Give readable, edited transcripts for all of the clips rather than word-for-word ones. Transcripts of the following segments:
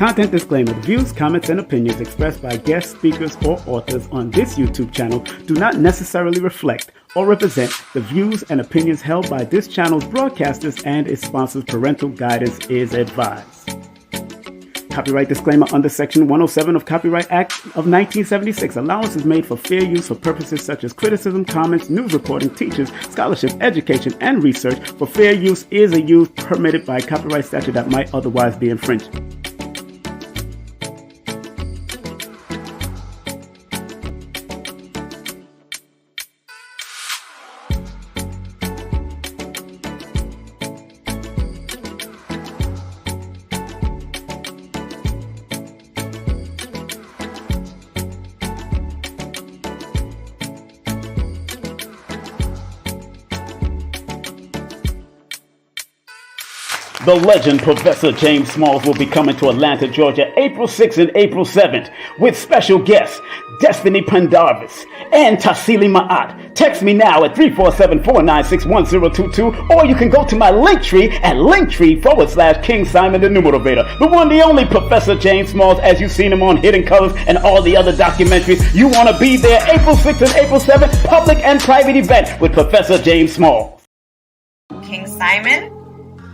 Content disclaimer: the views, comments, and opinions expressed by guest speakers or authors on this YouTube channel do not necessarily reflect or represent the views and opinions held by this channel's broadcasters and its sponsors. Parental guidance is advised. Copyright disclaimer: under Section 107 of Copyright Act of 1976, allowance is made for fair use for purposes such as criticism, comments, news reporting, teachers, scholarship, education, and research. For fair use is a use permitted by copyright statute that might otherwise be infringed. The legend Professor James Smalls will be coming to Atlanta, Georgia, April 6th and April 7th with special guests Destiny Pendarvis and Tassili Ma'at. Text me now at 347-496-1022, or you can go to my Linktree at Linktree/King Simon the Numerology. The one, the only Professor James Smalls, as you've seen him on Hidden Colors and all the other documentaries. You want to be there April 6th and April 7th, public and private event with Professor James Smalls.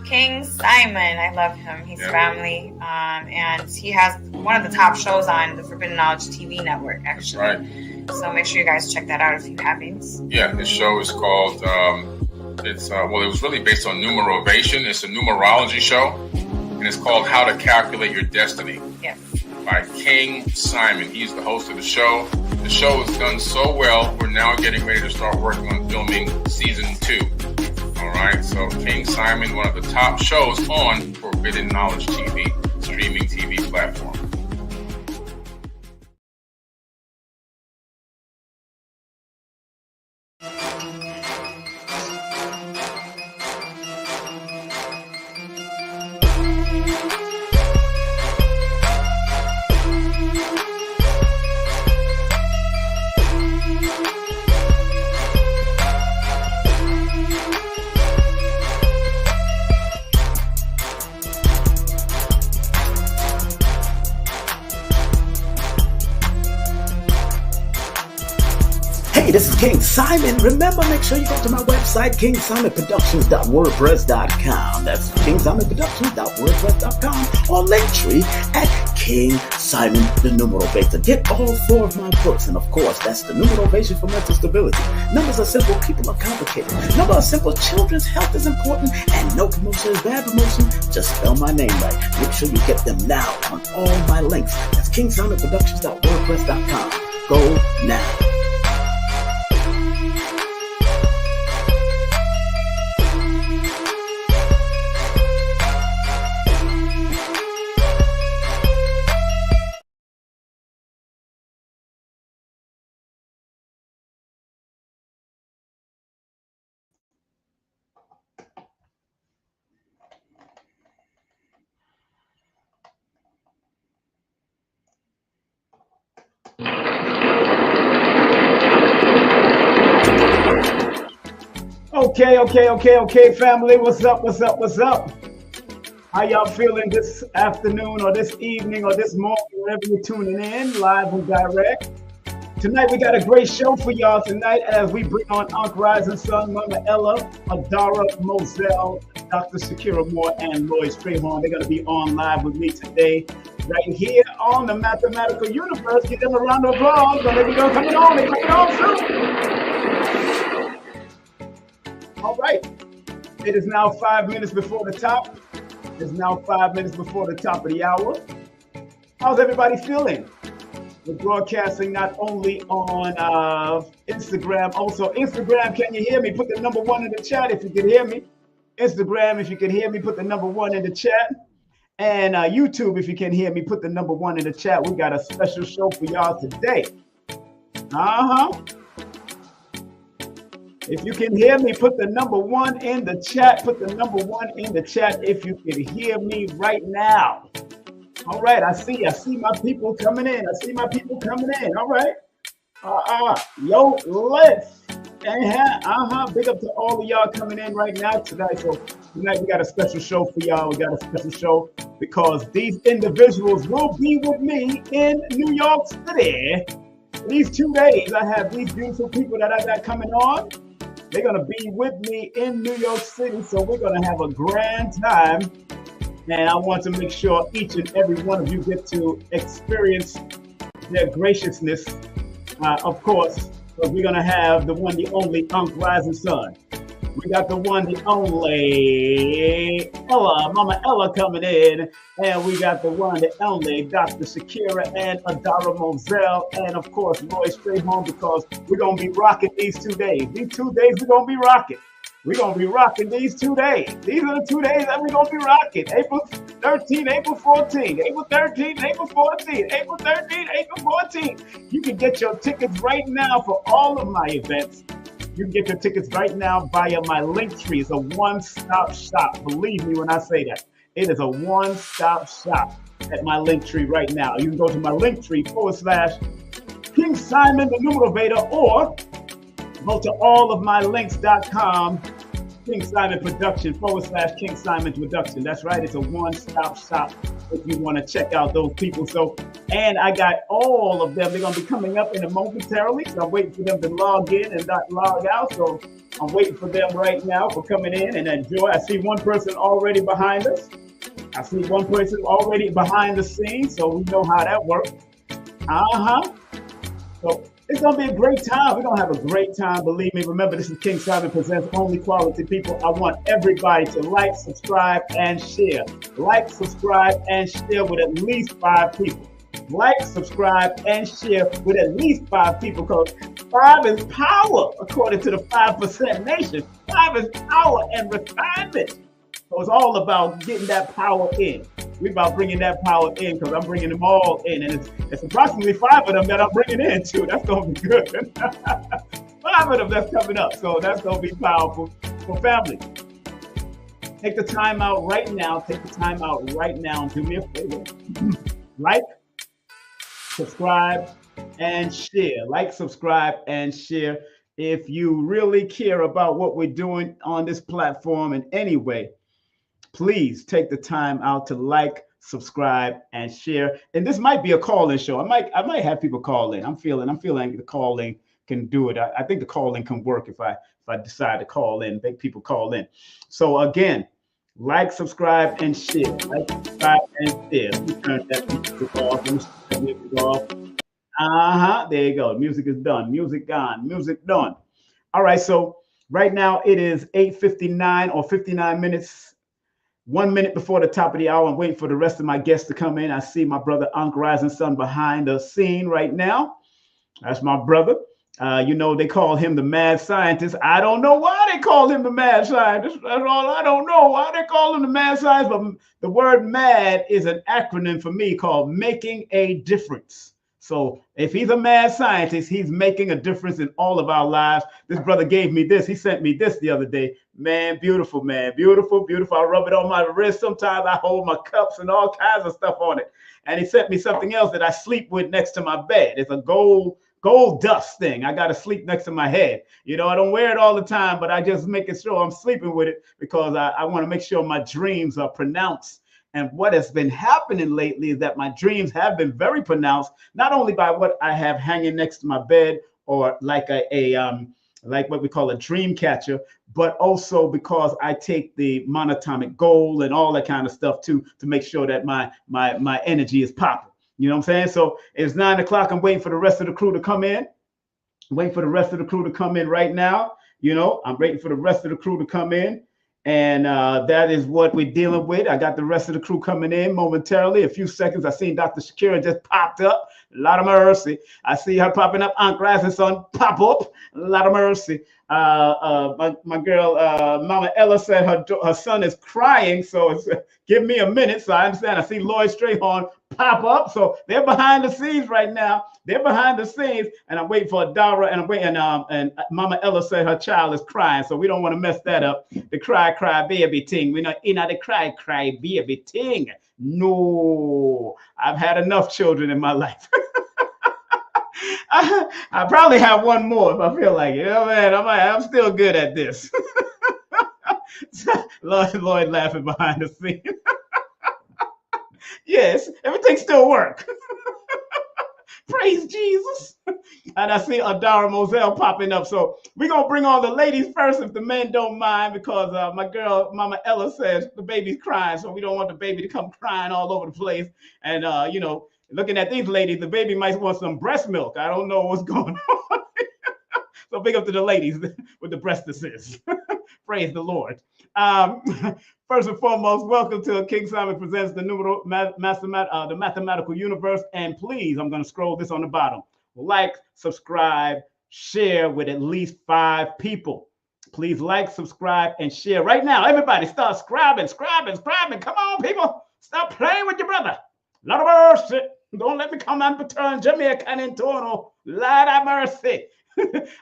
King Simon, I love him. He's family, and he has one of the top shows on the Forbidden Knowledge TV network, actually. That's right. So make sure you guys check that out if you haven't. Yeah, this show is called, it was really based on numerovation. It's a numerology show, and it's called How to Calculate Your Destiny. Yes. By King Simon. He's the host of the show. The show has done so well, we're now getting ready to start working on filming season 2. All right, so King Simon, one of the top shows on Forbidden Knowledge TV, streaming TV platform. Hey, this is King Simon. Remember, make sure you go to my website, kingsimonproductions.wordpress.com. That's kingsimonproductions.wordpress.com, or Linktree at King Simon the Numerology. Get all 4 of my books, and of course, that's the Numerology for Mental Stability. Numbers are simple, people are complicated. Numbers are simple, children's health is important, and no promotion is bad promotion. Just spell my name right. Make sure you get them now on all my links. That's kingsimonproductions.wordpress.com. Go now. Okay, family. What's up? How y'all feeling this afternoon or this evening or this morning, wherever you're tuning in, live and direct? Tonight, we got a great show for y'all tonight as we bring on Unc Rising Sun, Mama Ella, Adara Moselle, Dr. Shakira Moore, and Lloyd Strayhorn. They're going to be on live with me today, right here on the Mathematical Universe. Give them a round of applause. So there we go. Coming on soon. All right. It is now 5 minutes before the top. It's now 5 minutes before the top of the hour. How's everybody feeling? We're broadcasting not only on Instagram, also Instagram. Can you hear me? Put the number 1 in the chat if you can hear me. Instagram, if you can hear me, put the number 1 in the chat. And YouTube, if you can hear me, put the number 1 in the chat. We got a special show for y'all today. If you can hear me, put the number 1 in the chat. Put the number 1 in the chat if you can hear me right now. All right, I see my people coming in. All right. Yo, let's. Big up to all of y'all coming in right now tonight. So Tonight we got a special show for y'all. We got a special show because these individuals will be with me in New York City. These 2 days, I have these beautiful people that I got coming on. They're going to be with me in New York City, so we're going to have a grand time. And I want to make sure each and every one of you get to experience their graciousness, of course, because we're going to have the one, the only Rising Sun. We got the one, the only Ella, Mama Ella coming in. And we got the one, the only Dr. Shakira and Adara Moselle. And of course, Roy Strayhorn, because we're going to be rocking these 2 days. These 2 days, we're going to be rocking. We're going to be rocking these 2 days. These are the 2 days that we're going to be rocking. April 13th, April 14th, April 13th, April 14th, April 13th, April 14th. You can get your tickets right now for all of my events. You can get your tickets right now via my Linktree. It's a one-stop shop. Believe me when I say that. It is a one-stop shop at my Linktree right now. You can go to my Linktree / King Simon the Numerology, or go to allofmylinks.com, King Simon Production / King Simon Production. That's right. It's a one-stop shop if you want to check out those people. So, and I got all of them. They're going to be coming up in a momentarily. So I'm waiting for them to log in and not log out. So I'm waiting for them right now for coming in and enjoy. I see one person already behind us. I see one person already behind the scenes. So we know how that works. So it's going to be a great time. We're going to have a great time. Believe me. Remember, this is King Simon Presents Only Quality People. I want everybody to like, subscribe, and share. Like, subscribe, and share with at least 5 people. Like, subscribe, and share with at least 5 people, because 5 is power, according to the 5% Nation. 5 is power and refinement. So it's all about getting that power in. We're about bringing that power in, because I'm bringing them all in. And it's approximately 5 of them that I'm bringing in, too. That's going to be good. 5 of them that's coming up. So that's going to be powerful for family. Take the time out right now. Take the time out right now and do me a favor. Like, subscribe, and share. Like, subscribe, and share. If you really care about what we're doing on this platform in any way, please take the time out to like, subscribe, and share. And this might be a call-in show. I might have people call in. I'm feeling the call-in can do it. I think the call-in can work if I decide to call in, make people call in. So again, like, subscribe, and share. Like, subscribe, and share. Let me turn that music off. Let me turn that music off. There you go. Music is done. Music gone. Music done. All right. So right now it is 8:59 or 59 minutes. 1 minute before the top of the hour. I'm waiting for the rest of my guests to come in. I see my brother Rising Sun behind the scene right now. That's my brother. You know, they call him the mad scientist. I don't know why they call him the mad scientist. That's all. I don't know why they call him the mad scientist, but the word mad is an acronym for me called making a difference. So if he's a mad scientist, he's making a difference in all of our lives. This brother gave me this. He sent me this the other day. Man, beautiful, man. Beautiful, beautiful. I rub it on my wrist. Sometimes I hold my cups and all kinds of stuff on it. And he sent me something else that I sleep with next to my bed. It's a gold dust thing. I got to sleep next to my head. You know, I don't wear it all the time, but I just make sure I'm sleeping with it, because I want to make sure my dreams are pronounced. And what has been happening lately is that my dreams have been very pronounced, not only by what I have hanging next to my bed, or like like what we call a dream catcher, but also because I take the monatomic gold and all that kind of stuff too, to make sure that my energy is popping. You know what I'm saying? So it's 9 o'clock. I'm waiting for the rest of the crew to come in. I'm waiting for the rest of the crew to come in right now. You know, I'm waiting for the rest of the crew to come in. And that is what we're dealing with. I got the rest of the crew coming in momentarily. A few seconds. I seen Dr. Shakira just popped up. A lot of mercy. I see her popping up. Rising Sun pop up. A lot of mercy. My girl, Mama Ella said her son is crying. So it's, give me a minute. So I understand. I see Lloyd Strayhorn pop up. So they're behind the scenes right now. They're behind the scenes, and I'm waiting for Adara, and I'm waiting. And Mama Ella said her child is crying, so we don't want to mess that up. The cry baby thing. We're not in the cry baby thing. No, I've had enough children in my life. I probably have one more if I feel like it. Oh, man, I'm still good at this. Lloyd laughing behind the scene. Yes, everything still works. Praise Jesus. And I see Adara Moselle popping up. So we're going to bring on the ladies first if the men don't mind, because my girl, Mama Ella, says the baby's crying. So we don't want the baby to come crying all over the place. And, looking at these ladies, the baby might want some breast milk. I don't know what's going on. So big up to the ladies with the breastises. Praise the Lord. First and foremost, welcome to King Simon Presents the the Mathematical Universe. And please, I'm going to scroll this on the bottom. Like, subscribe, share with at least 5 people. Please like, subscribe, and share right now. Everybody start scribing. Come on, people. Stop playing with your brother. Lord of mercy. Don't let me come and return Jamaican in Toronto. Lord of mercy.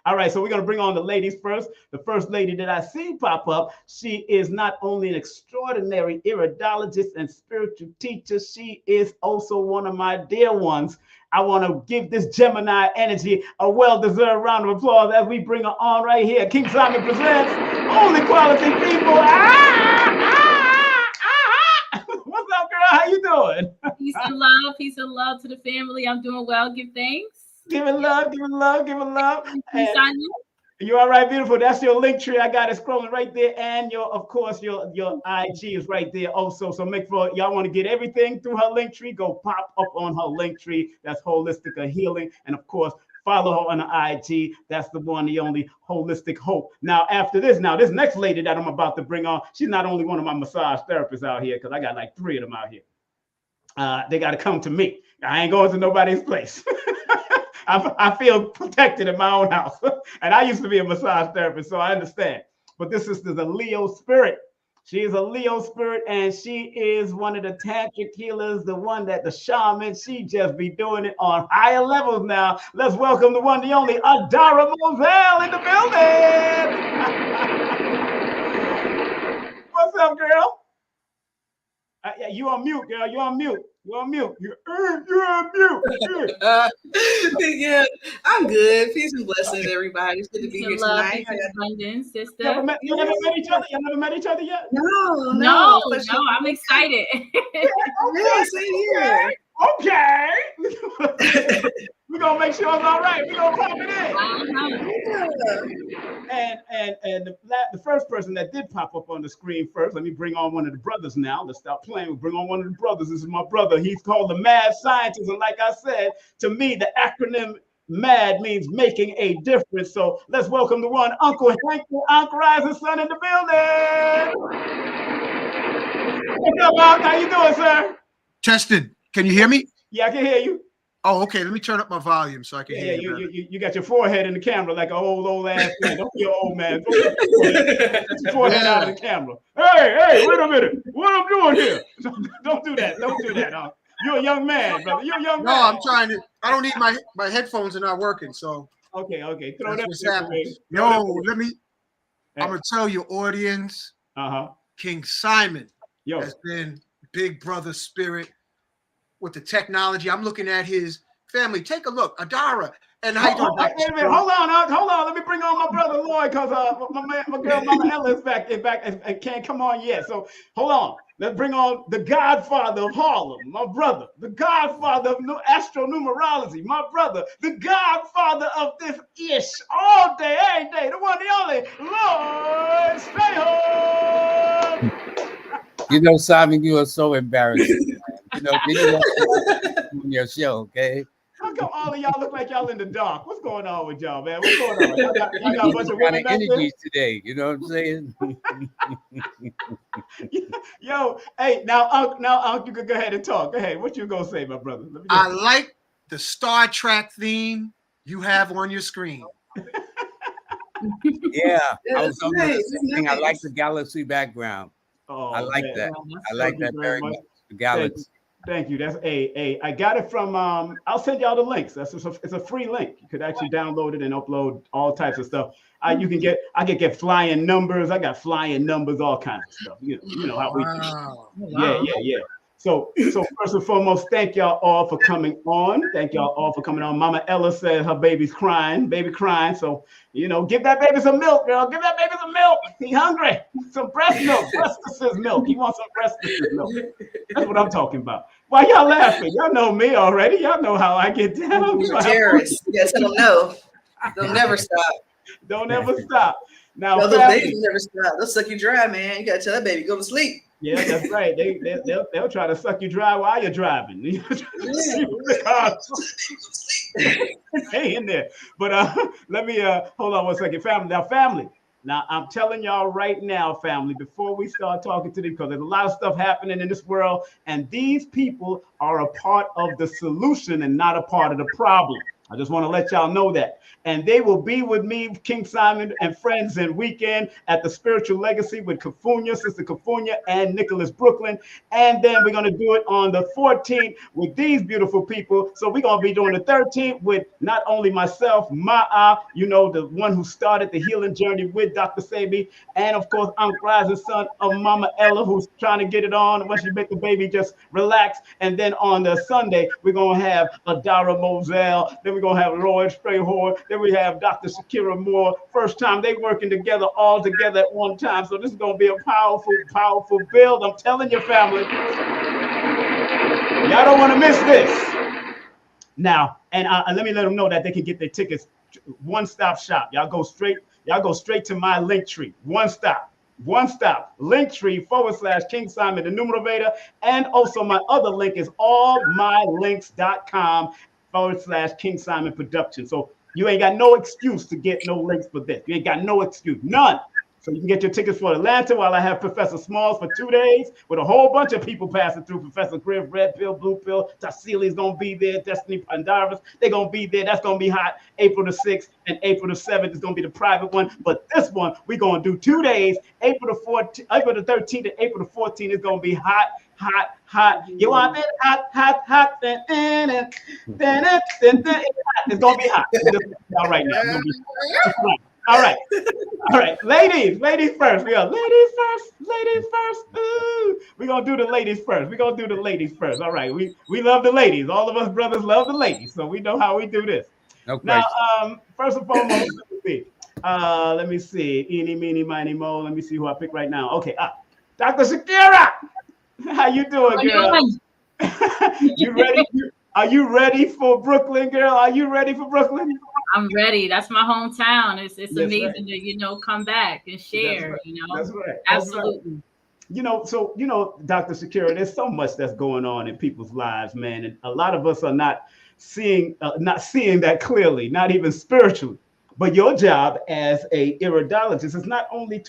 All right, so we're going to bring on the ladies first. The first lady that I see pop up, she is not only an extraordinary iridologist and spiritual teacher, she is also one of my dear ones. I want to give this Gemini energy a well-deserved round of applause as we bring her on right here. King Simon Presents Only Quality People. What's up, girl? How you doing? Peace and love to the family. I'm doing well. Give thanks. Giving love. And you all right, beautiful? That's your link tree. I got it scrolling right there. And your IG is right there also. So make sure y'all want to get everything through her link tree. Go pop up on her link tree. That's Holistic Healing. And of course, follow her on the IG. That's the one, the only Holistic Hope. Now, after this, this next lady that I'm about to bring on, she's not only one of my massage therapists out here, because I got like 3 of them out here. They got to come to me. I ain't going to nobody's place. I feel protected in my own house. And I used to be a massage therapist, so I understand. But this sister's a Leo spirit. She is a Leo spirit, and she is one of the tantric healers, the one that the shaman, she just be doing it on higher levels now. Let's welcome the one, the only Adara Moselle in the building. What's up, girl? You on mute, girl. You on mute. You're on mute. Yeah, I'm good. Peace and blessings, everybody. It's good to be here tonight. Sister. You never met each other? You never met each other yet? No. I'm excited. Yeah, same here. Okay. We're gonna make sure it's all right. We're gonna pop it in. And the first person that did pop up on the screen first, let me bring on one of the brothers now. Let's stop playing. We'll bring on one of the brothers. This is my brother. He's called the Mad Scientist. And like I said, to me, the acronym MAD means making a difference. So let's welcome the one, Uncle Hank, Uncle Rising Son in the building. What's up, Unc? How you doing, sir? Tested. Can you hear me? Yeah, I can hear you. Oh, okay. Let me turn up my volume so I can hear you. You got your forehead in the camera like an old ass man. Don't be an old man. Get your forehead out of the camera. Hey, wait a minute. What I'm doing here? Don't do that. Don't do that. You're a young man, brother. You're a young man. No, I'm trying to. I don't need my headphones are not working. So okay. Throw that. What's happening? Yo, let me. I'm gonna tell your audience. King Simon has been big brother spirit with the technology. I'm looking at his family. Take a look, Adara. And how you doing? Wait a minute. Hold on. Let me bring on my brother Lloyd, because my girl Mama Ella is back and can't come on yet. So hold on. Let's bring on the Godfather of Harlem, my brother. The Godfather of Numerology, my brother. The Godfather of this ish all day, every day. The one, the only Lloyd Strayhorn. You know, Simon, you are so embarrassing. You know, on your show, okay? How come all of y'all look like y'all in the dark? What's going on with y'all, man? What's going on? Y'all got a bunch of women back there? Today, you know what I'm saying? Yo, hey, now, you can go ahead and talk. Go ahead. What you gonna say, my brother? I like the Star Trek theme you have on your screen. Yeah, I like the galaxy background. Oh, I like that. I like that very much. The galaxy. Thank you. That's I got it from I'll send y'all the links. It's a free link. You could actually download it and upload all types of stuff. I can get flying numbers. I got flying numbers, all kinds of stuff. You know how we do. Yeah. So first and foremost, thank y'all all for coming on. Thank y'all all for coming on. Mama Ella said her baby's crying, So, give that baby some milk, girl. Give that baby some milk. He hungry. Some breast milk, breastless's milk. He wants some breastless's milk. That's what I'm talking about. Why y'all laughing? Y'all know me already. Y'all know how I get down. You're terrorists. Yes, I don't know. They'll never stop. Don't ever stop. Now, no, those babies never stop. They'll suck you dry, man. You gotta tell that baby go to sleep. Yeah, that's right. They'll try to suck you dry while you're driving. Hey, in there. But let me hold on one second, family. Now, family. Now, I'm telling y'all right now, family, before we start talking to them, because there's a lot of stuff happening in this world, and these people are a part of the solution and not a part of the problem. I just want to let y'all know that. And they will be with me, King Simon and friends, in weekend at the Spiritual Legacy with Kafunya, Sister Kafunya, and Nicholas Brooklyn. And then we're going to do it on the 14th with these beautiful people. So we're going to be doing the 13th with not only myself, Ma'a, the one who started the healing journey with Dr. Sebi, and of course, Uncle Rising son of Mama Ella, who's trying to get it on. Once you make the baby, just relax. And then on the Sunday, we're going to have Adara Moselle. Then we're going to have Lloyd Strayhorn. Then we have Dr. Shakira Moore. First time they working together all together at one time. So this is going to be a powerful, powerful build. I'm telling you, family. Y'all don't want to miss this. Now, and let me let them know that they can get their tickets. One-stop shop. Y'all go straight to my Linktree. One stop. Linktree/King Simon the Numerology. And also my other link is allmylinks.com/King Simon Production. So you ain't got no excuse to get no links for this. You ain't got no excuse, none. So you can get your tickets for Atlanta while I have Professor Smalls for 2 days with a whole bunch of people passing through. Professor Griff, Red Pill, Blue Pill, Tassili's going to be there. Destiny Pandaras, they're going to be there. That's going to be hot. April the 6th and April the 7th is going to be the private one. But this one, we're going to do 2 days. April the 13th and April the 14th is going to be hot. You want it hot. It's going to be hot. All right now. All right. Ladies first. We are ladies first. Ooh. We're going to do the ladies first. All right. We love the ladies. All of us brothers love the ladies. So we know how we do this. No now, first and foremost, let me see. Eeny, meeny, miny, mo. Let me see who I pick right now. Okay. Dr. Shakira. How you doing, girl? You ready? Are you ready for Brooklyn, girl? Are you ready for Brooklyn? I'm ready. That's my hometown. It's amazing to come back and share. That's right. Absolutely. Dr. Shakira, there's so much that's going on in people's lives, man, and a lot of us are not seeing that clearly, not even spiritually. But your job as a iridologist is not only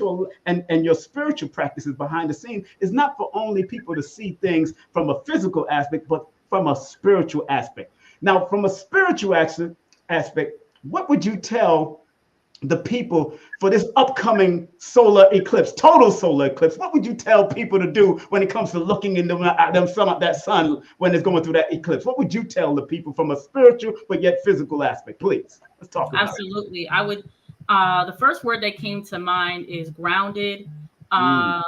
and your spiritual practices behind the scenes is not for only people to see things from a physical aspect, but from a spiritual aspect. Now, from a spiritual aspect, what would you tell the people for this upcoming solar eclipse, total solar eclipse? What would you tell people to do when it comes to looking into that sun when it's going through that eclipse? What would you tell the people from a spiritual but yet physical aspect? Please, let's talk about Absolutely. I would, the first word that came to mind is grounded, to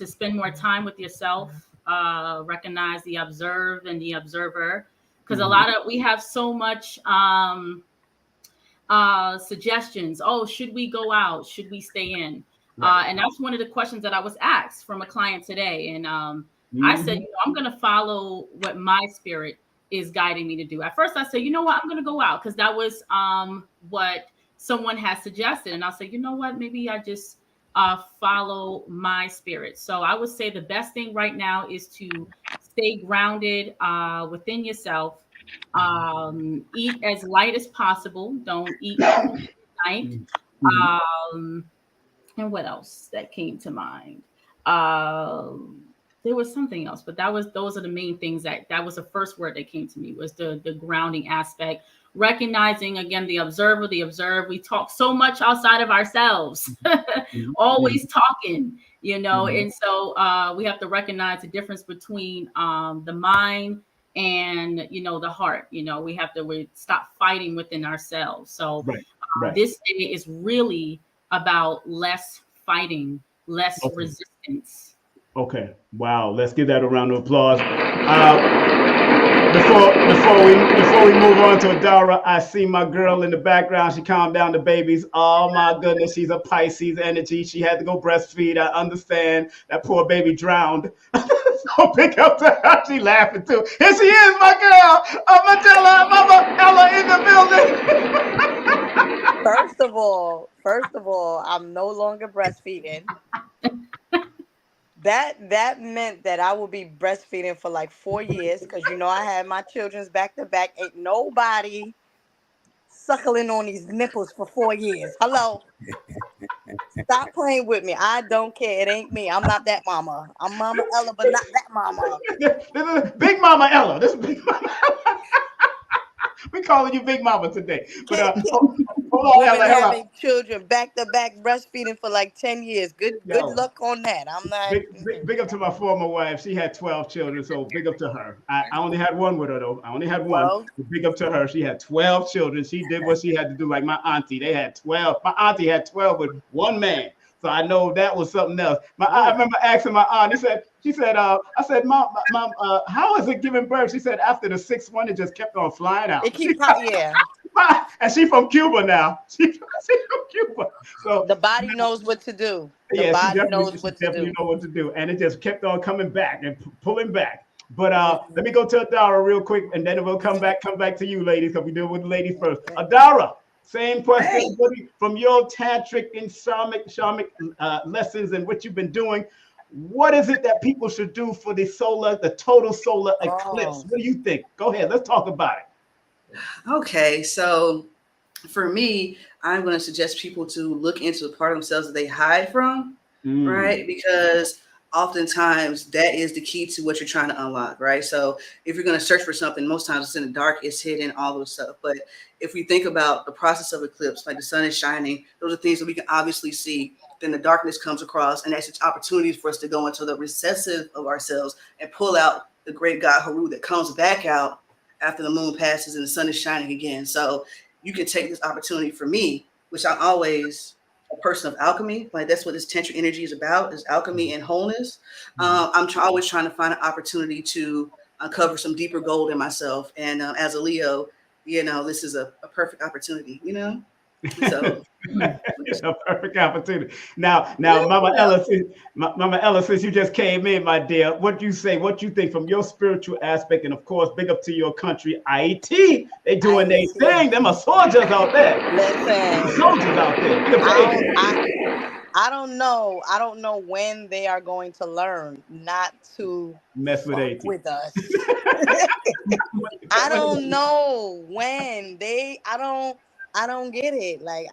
spend more time with yourself, recognize the observed and the observer. Because we have so much suggestions. Oh, should we go out? Should we stay in? Right. And that's one of the questions that I was asked from a client today. And I said, I'm going to follow what my spirit is guiding me to do. At first I said, I'm going to go out because that was what someone has suggested. And I'll say, maybe I just follow my spirit. So I would say the best thing right now is to stay grounded within yourself. Eat as light as possible. Don't eat at night. And what else that came to mind? There was something else, but those are the main things that was the first word that came to me, was the grounding aspect. Recognizing again the observer, the observed. We talk so much outside of ourselves, always talking, and so we have to recognize the difference between the mind and the heart. We have to stop fighting within ourselves. So this day is really about less fighting, less resistance. Okay. Wow. Let's give that a round of applause. Before we move on to Adara, I see my girl in the background. She calmed down the babies. Oh my goodness, she's a Pisces energy. She had to go breastfeed. I understand that poor baby drowned. So pick up to her. She laughing too. Here she is, my girl, Mama Ella in the building. First of all, I'm no longer breastfeeding. That meant that I will be breastfeeding for like 4 years because I had my children's back to back. Ain't nobody suckling on these nipples for 4 years. Hello. Stop playing with me. I don't care. It ain't me. I'm not that mama. I'm Mama Ella, but not that mama. This is Big Mama Ella. This is Big Mama. We calling you Big Mama today. But women having children back to back breastfeeding for like 10 years. Good luck on that. I'm not big up to my former wife. She had 12 children, so big up to her. I only had one with her though. I only had one. Well, big up to her. She had 12 children. She did what she had to do, like my auntie. They had 12. My auntie had 12 with one man. So I know that was something else. I remember asking my aunt. She said, I said, Mom, how is it giving birth? She said, after the sixth one, it just kept on flying out. It keeps out, yeah. And she from Cuba now. She from Cuba. So the body knows what to do. The body knows what to do. Know what to do. And it just kept on coming back and pulling back. But let me go to Adara real quick, and then we'll come back to you, ladies, because we deal with the ladies first. Adara. Same question from your tantric and shamanic lessons and what you've been doing. What is it that people should do for the total solar eclipse? What do you think? Go ahead. Let's talk about it. Okay. So for me, I'm going to suggest people to look into the part of themselves that they hide from, right? Because oftentimes that is the key to what you're trying to unlock, right? So if you're going to search for something, most times it's in the dark, it's hidden, all those stuff. But if we think about the process of eclipse, like the sun is shining, those are things that we can obviously see. Then the darkness comes across, and that's just opportunities for us to go into the recessive of ourselves and pull out the great God Haru that comes back out after the moon passes and the sun is shining again. So you can take this opportunity for me, which I'm always a person of alchemy. Like that's what this tantric energy is about, is alchemy and wholeness. I'm always trying to find an opportunity to uncover some deeper gold in myself. And as a Leo, this is a perfect opportunity, So it's a perfect opportunity. Now, Mama Ella, since you just came in, my dear, what do you say? What you think from your spiritual aspect? And of course, big up to your country, IT. They doing their thing. Them are soldiers out there. Listen, soldiers out there. I don't know. I don't know when they are going to learn not to mess with us. I don't know when I don't get it. Like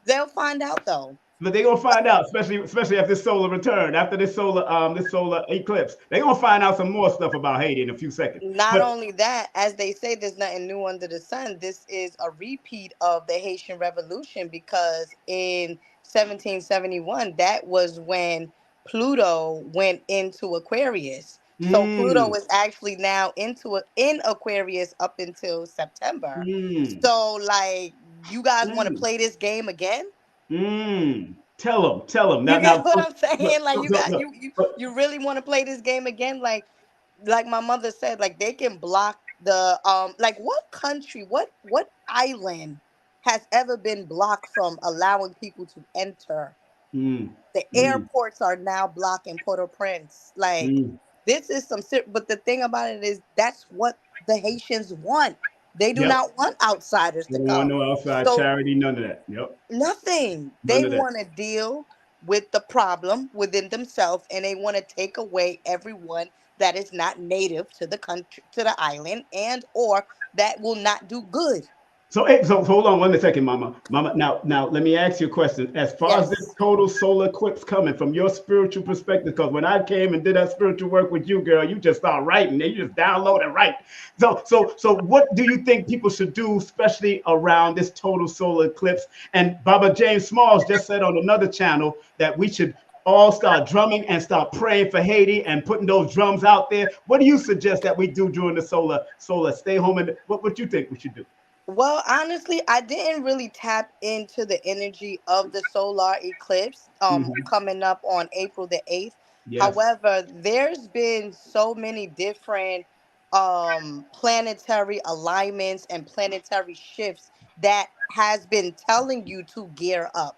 they'll find out though. But they're gonna find out, especially after this solar return, after this solar eclipse. They're gonna find out some more stuff about Haiti in a few seconds. Not only that, as they say, there's nothing new under the sun. This is a repeat of the Haitian Revolution, because in 1771, that was when Pluto went into Aquarius. So Pluto is actually now in Aquarius up until September. So like, you guys want to play this game again? Tell them. You get what I'm saying? Like, you really want to play this game again? Like my mother said, like they can block the like what country, what island has ever been blocked from allowing people to enter? The airports are now blocking Port-au-Prince. Like this is but the thing about it is that's what the Haitians want. They do not want outsiders to come. They don't want no outside charity, none of that. Yep. Nothing. They want to deal with the problem within themselves, and they want to take away everyone that is not native to the country, to the island, and or that will not do good. So hold on 1 second, Mama. Now let me ask you a question. As far as this total solar eclipse coming from your spiritual perspective, because when I came and did that spiritual work with you, girl, you just start writing. You just download and write. So what do you think people should do, especially around this total solar eclipse? And Baba James Smalls just said on another channel that we should all start drumming and start praying for Haiti and putting those drums out there. What do you suggest that we do during the solar? Stay home, and what you think we should do? Well, honestly, I didn't really tap into the energy of the solar eclipse coming up on April the 8th. Yes. However, there's been so many different planetary alignments and planetary shifts that has been telling you to gear up.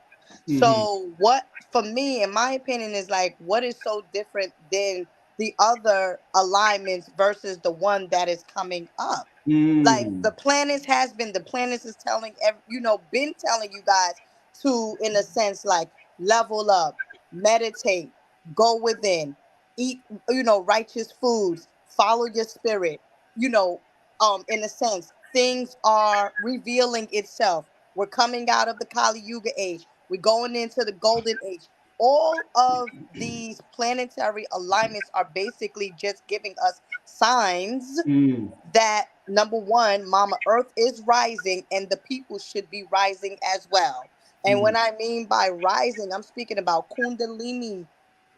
So, what for me, in my opinion, is like what is so different than the other alignments versus the one that is coming up? Like the planets is telling been telling you guys to, in a sense, like level up, meditate, go within, eat righteous foods, follow your spirit. In a sense, things are revealing itself. We're coming out of the Kali Yuga age, we're going into the golden age. All of these planetary alignments are basically just giving us signs that, number one, Mama Earth is rising and the people should be rising as well. And when I mean by rising, I'm speaking about Kundalini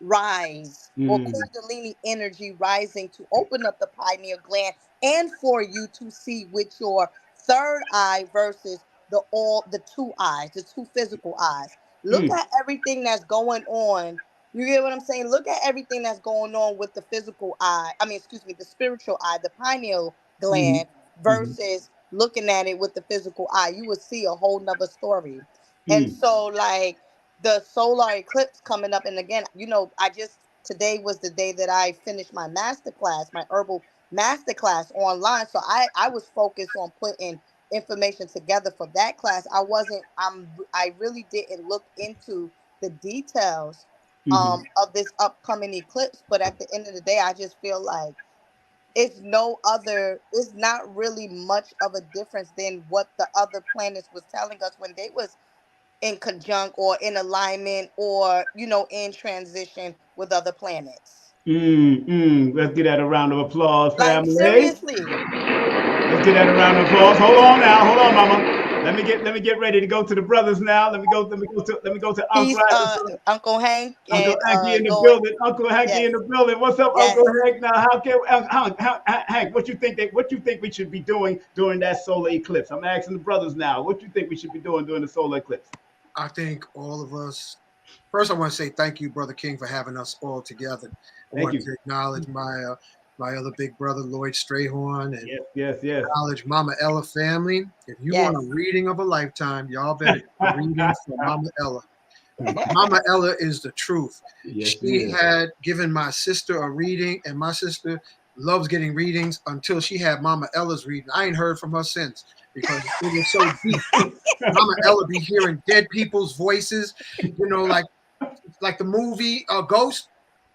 rise or Kundalini energy rising to open up the pineal gland and for you to see with your third eye versus the two eyes, the two physical eyes. Look at everything that's going on. You get what I'm saying? Look at everything that's going on with the physical eye. I mean, excuse me, the spiritual eye, the pineal gland versus looking at it with the physical eye. You would see a whole nother story. And so, like, the solar eclipse coming up, and again, today was the day that I finished my master class, my herbal master class online. So I was focused on putting information together for that class. I really didn't look into the details of this upcoming eclipse, but at the end of the day, I just feel like it's not really much of a difference than what the other planets was telling us when they was in conjunct or in alignment or in transition with other planets. Let's get that a round of applause, Like, family. seriously. Let's get that a round of applause. Hold on, Mama. Let me get ready to go to the brothers now. Let me go to Uncle Hank. Uncle Hanky in the building. Uncle Hanky in the building. What's up, Uncle Hank? Now, Hank, what you think we should be doing during that solar eclipse? I'm asking the brothers now. What you think we should be doing during the solar eclipse? I think all of us. First, I want to say thank you, Brother King, for having us all together. I want to acknowledge my other big brother, Lloyd Strayhorn, and acknowledge Mama Ella family. If you want a reading of a lifetime, y'all better get a reading from Mama Ella. Mama Ella is the truth. She had given my sister a reading, and my sister loves getting readings until she had Mama Ella's reading. I ain't heard from her since because it was so deep. Mama Ella be hearing dead people's voices, like the movie Ghost.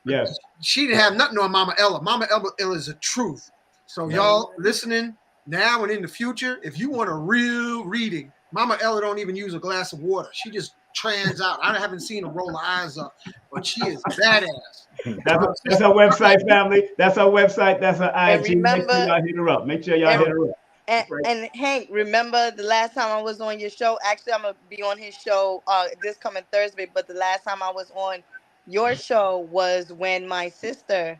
Yes. She didn't have nothing on Mama Ella. Mama Ella is the truth. So y'all listening now and in the future, if you want a real reading, Mama Ella don't even use a glass of water. She just trans out. I haven't seen her roll her eyes up, but she is badass. That's our website, family. That's our website. That's our IG. Make sure y'all hit her up. And Hank, remember the last time I was on your show? Actually, I'm gonna be on his show this coming Thursday. But the last time I was on your show was when the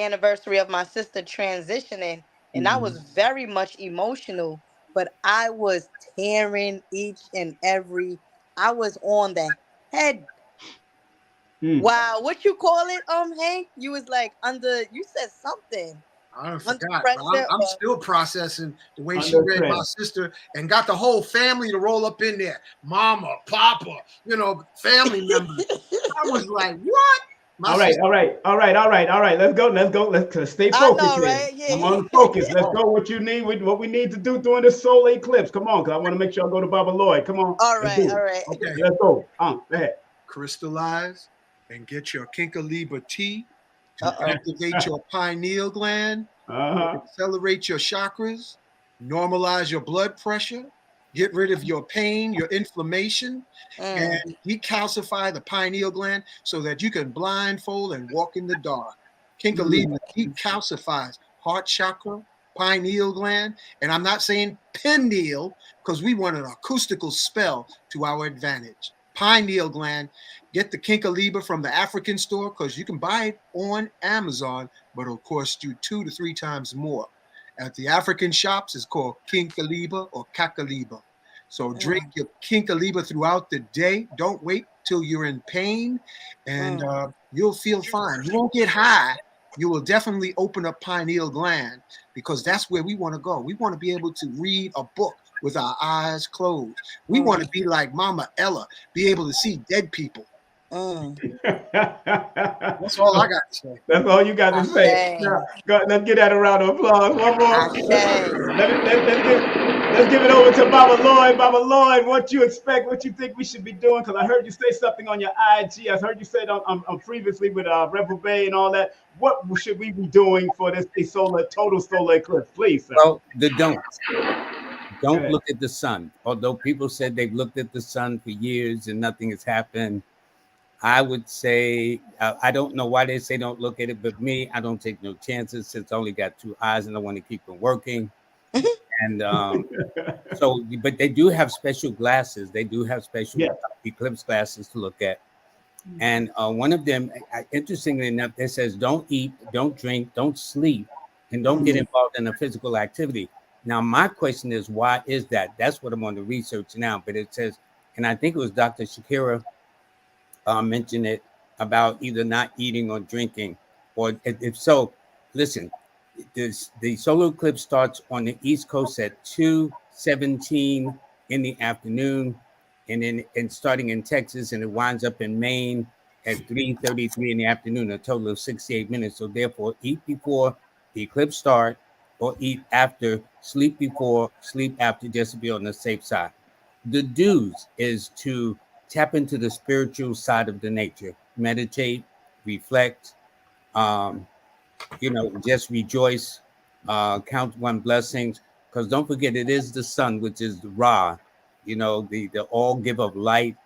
anniversary of my sister transitioning, and I was very much emotional. But I was tearing each and every. I was on the head. Wow, what you call it, Hank? You was like you said something. I forgot. I'm still processing the way she read my sister and got the whole family to roll up in there. Mama, Papa, family members. I was like, what? All right. Let's go. Let's stay focused. I know, right? I'm on focus. Let's go. What we need to do during the solar eclipse. Come on, because I want to make sure I go to Baba Lloyd. Come on. All right. Okay. Let's go. Go ahead. Crystallize and get your Kinkaliba tea to activate your pineal gland, accelerate your chakras, normalize your blood pressure, get rid of your pain, your inflammation, and decalcify the pineal gland so that you can blindfold and walk in the dark. Kinkaliba decalcifies heart chakra, pineal gland, and I'm not saying pineal because we want an acoustical spell to our advantage. Pineal gland. Get the Kinkaliba from the African store because you can buy it on Amazon, but it'll cost you 2 to 3 times more. At the African shops, it's called Kinkaliba or Kakaliba. So drink your Kinkaliba throughout the day. Don't wait till you're in pain, and you'll feel fine. You won't get high. You will definitely open up pineal gland, because that's where we want to go. We want to be able to read a book with our eyes closed. We want to be like Mama Ella, be able to see dead people. That's all I got to say. That's all you got to say. Now, let's get that a round of applause. One more. Let's give it over to Baba Lloyd. Baba Lloyd, what you expect, what you think we should be doing? Because I heard you say something on your IG. I heard you say it on previously with Rebel Bay and all that. What should we be doing for this total solar eclipse? Please, sir. Well, don't look at the sun. Although people said they've looked at the sun for years and nothing has happened, I would say, I don't know why they say don't look at it, but me, I don't take no chances since I only got 2 eyes and I want to keep them working. And but they do have special glasses. They do have special eclipse glasses to look at. And one of them, interestingly enough, it says don't eat, don't drink, don't sleep, and don't get involved in a physical activity. Now, my question is, why is that? That's what I'm on the research now. But it says, and I think it was Dr. Shakira mentioned it about either not eating or drinking. Or if so, listen, the solar eclipse starts on the East Coast at 2:17 in the afternoon, and starting in Texas, and it winds up in Maine at 3:33 in the afternoon, a total of 68 minutes. So therefore, eat before the eclipse start, or eat after, sleep before, sleep after, just to be on the safe side. The do's is to tap into the spiritual side of the nature, meditate, reflect, just rejoice, count one blessings, because don't forget, it is the sun, which is the Ra, the all give of light.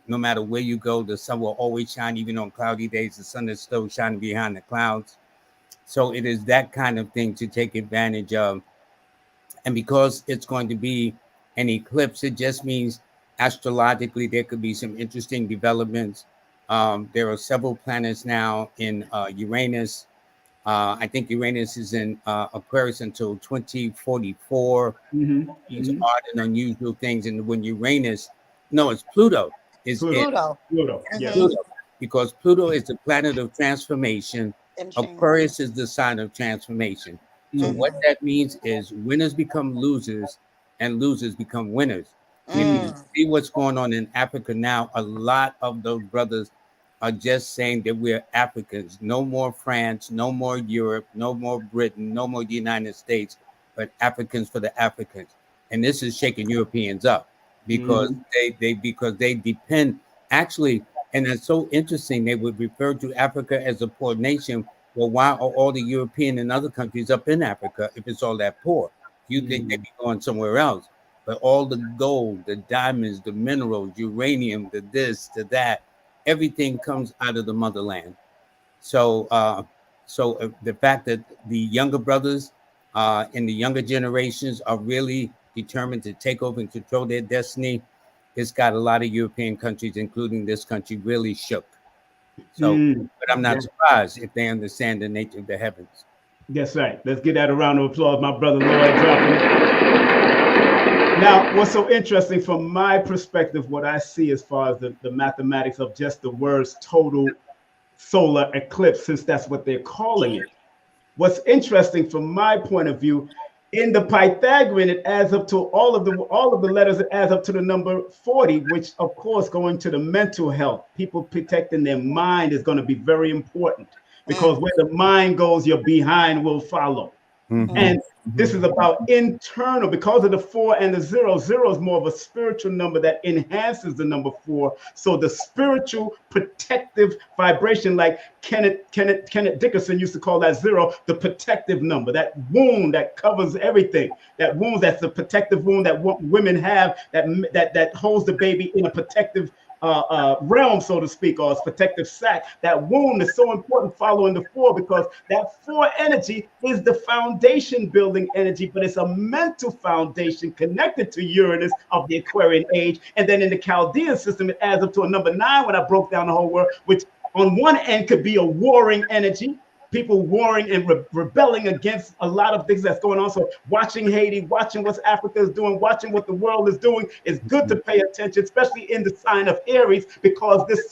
No matter where you go, the sun will always shine. Even on cloudy days, the sun is still shining behind the clouds. So it is that kind of thing to take advantage of. And because it's going to be an eclipse, it just means astrologically there could be some interesting developments. There are several planets now in Uranus. I think Uranus is in Aquarius until 2044. These odd and unusual things. And when Uranus, no, it's Pluto. Pluto. Yes. Pluto, because Pluto is the planet of transformation. Aquarius is the sign of transformation. So what that means is winners become losers and losers become winners. And if you see what's going on in Africa now, a lot of those brothers are just saying that we're Africans. No more France, no more Europe, no more Britain, no more the United States, but Africans for the Africans. And this is shaking Europeans up because they depend actually. And it's so interesting. They would refer to Africa as a poor nation. Well, why are all the European and other countries up in Africa if it's all that poor? You think they'd be going somewhere else. But all the gold, the diamonds, the minerals, uranium, the this, the that, everything comes out of the motherland. So the fact that the younger brothers and the younger generations are really determined to take over and control their destiny, it's got a lot of European countries, including this country, really shook. So, but I'm not surprised if they understand the nature of the heavens. That's right. Let's get that a round of applause, my brother Lloyd dropping it. Now, what's so interesting from my perspective, what I see as far as the mathematics of just the words total solar eclipse, since that's what they're calling it. What's interesting from my point of view, in the Pythagorean, it adds up to all of the letters. It adds up to the number 40, which of course going to the mental health. People protecting their mind is going to be very important, because where the mind goes, your behind will follow. And this is about internal, because of the 4 and the 0. 0 is more of a spiritual number that enhances the number 4. So the spiritual protective vibration, like Kenneth Dickerson used to call that 0, the protective number, that wound that covers everything. That wound, that's the protective wound that women have, that holds the baby in a protective realm, so to speak, or its protective sac. That wound is so important following the 4, because that 4 energy is the foundation building energy, but it's a mental foundation connected to Uranus of the Aquarian age. And then in the Chaldean system, it adds up to a number 9 when I broke down the whole world, which on one end could be a warring energy, people warring and rebelling against a lot of things that's going on. So watching Haiti, watching what Africa is doing, watching what the world is doing, is good to pay attention, especially in the sign of Aries, because this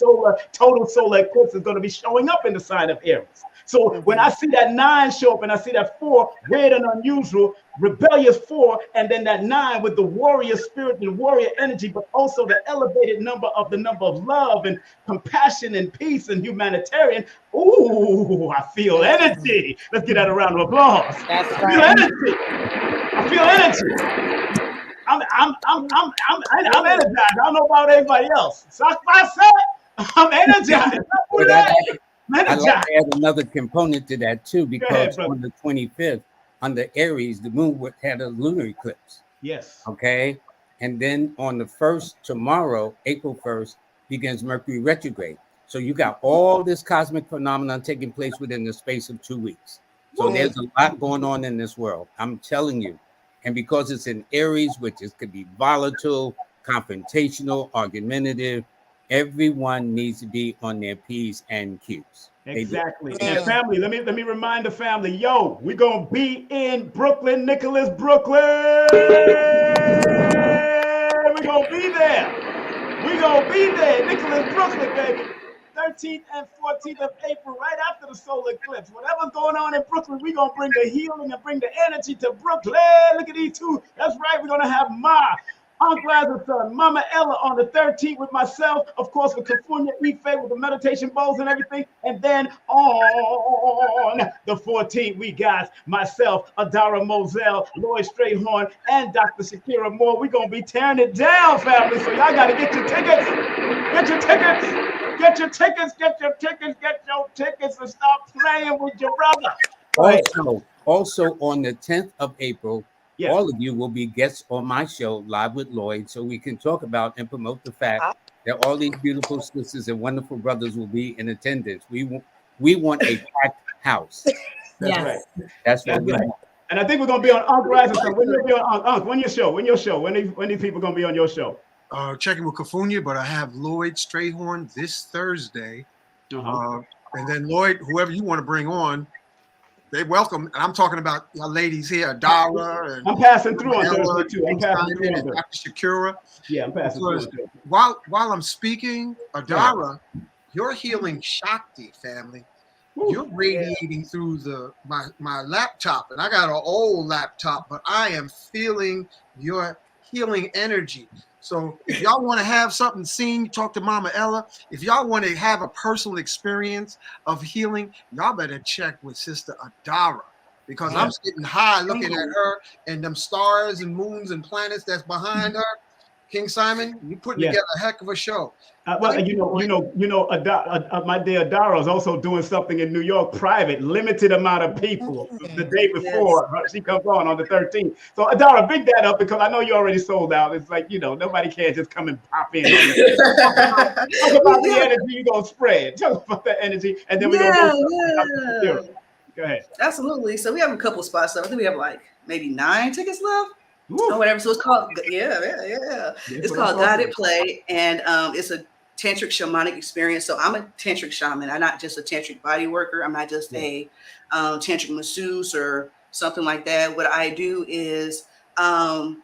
total solar eclipse is going to be showing up in the sign of Aries. So when I see that 9 show up and I see that 4, weird and unusual, rebellious 4, and then that 9 with the warrior spirit and warrior energy, but also the elevated number of love and compassion and peace and humanitarian. Ooh, I feel energy. Let's get that a round of applause. That's I feel energy. I feel energy. I'm energized. I don't know about everybody else. So I said, I'm energized. I'd like to add another component to that too, because on the 25th, under Aries, the moon had a lunar eclipse. Yes. Okay. And then on the 1st, tomorrow, April 1st, begins Mercury retrograde. So you got all this cosmic phenomenon taking place within the space of 2 weeks. So there's a lot going on in this world. I'm telling you. And because it's in Aries, which could be volatile, confrontational, argumentative, everyone needs to be on their P's and Q's. Exactly. And family, let me remind the family, yo, we're gonna be in Brooklyn, Nicholas, Brooklyn. We're gonna be there. We're gonna be there, Nicholas, Brooklyn, baby. 13th and 14th of April, right after the solar eclipse. Whatever's going on in Brooklyn, we're gonna bring the healing and bring the energy to Brooklyn. Look at these two. That's right, we're gonna have Uncle Azathan, Mama Ella on the 13th with myself, of course, with Kafunya Ife with the meditation bowls and everything. And then on the 14th, we got myself, Adara Moselle, Lloyd Strayhorn, and Dr. Shakira Moore. We're going to be tearing it down, family. So y'all got to get your tickets. Get your tickets. Get your tickets. Get your tickets. Get your tickets and stop playing with your brother. Also on the 10th of April, all of you will be guests on my show, Live with Lloyd, so we can talk about and promote the fact that all these beautiful sisters and wonderful brothers will be in attendance. We want a packed house. That's right. That's what we want. And I think we're going to be on Uncle Rise and stuff. When you be on Uncle, when your show? When these people going to be on your show? Checking with Kafunya, but I have Lloyd Strayhorn this Thursday. And then Lloyd, whoever you want to bring on, they welcome. And I'm talking about your ladies here, Adara. And I'm passing through on Thursday too. I'm passing through on Dr. Shakira. Yeah, I'm passing through. While I'm speaking, Adara, you're healing Shakti, family. You're radiating through my laptop, and I got an old laptop, but I am feeling your healing energy. So if y'all want to have something seen, talk to Mama Ella. If y'all want to have a personal experience of healing, y'all better check with Sister Adara, because I'm sitting high looking at her and them stars and moons and planets that's behind her. King Simon, you putting together a heck of a show. My dear Adara is also doing something in New York, private, limited amount of people. The day before she comes on the 13th. So Adara, big that up, because I know you already sold out. It's like, nobody can just come and pop in. Talk about the energy you're gonna spread. Talk about the energy, and then we're gonna go. Go ahead. Absolutely. So we have a couple spots. So I think we have like maybe 9 tickets left. Or whatever. So it's called, it's called Guided Play, and it's a tantric shamanic experience. So I'm a tantric shaman. I'm not just a tantric body worker. I'm not just a tantric masseuse or something like that. What I do is, what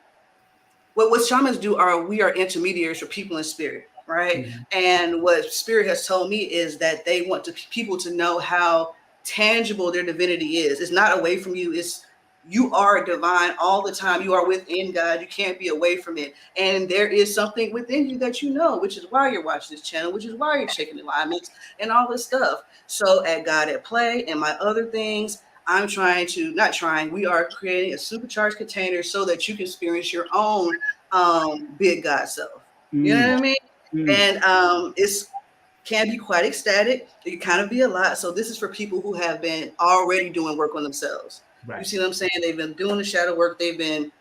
shamans do we are intermediaries for people in spirit, right? And what spirit has told me is that they want people to know how tangible their divinity is. It's not away from you. You are divine all the time. You are within God. You can't be away from it. And there is something within you that you know, which is why you're watching this channel, which is why you're checking alignments and all this stuff. So at God at Play and my other things, we are creating a supercharged container so that you can experience your own big God self. You know what I mean? And it's can be quite ecstatic. It can kind of be a lot. So this is for people who have been already doing work on themselves. Right. You see what I'm saying? They've been doing the shadow work. They've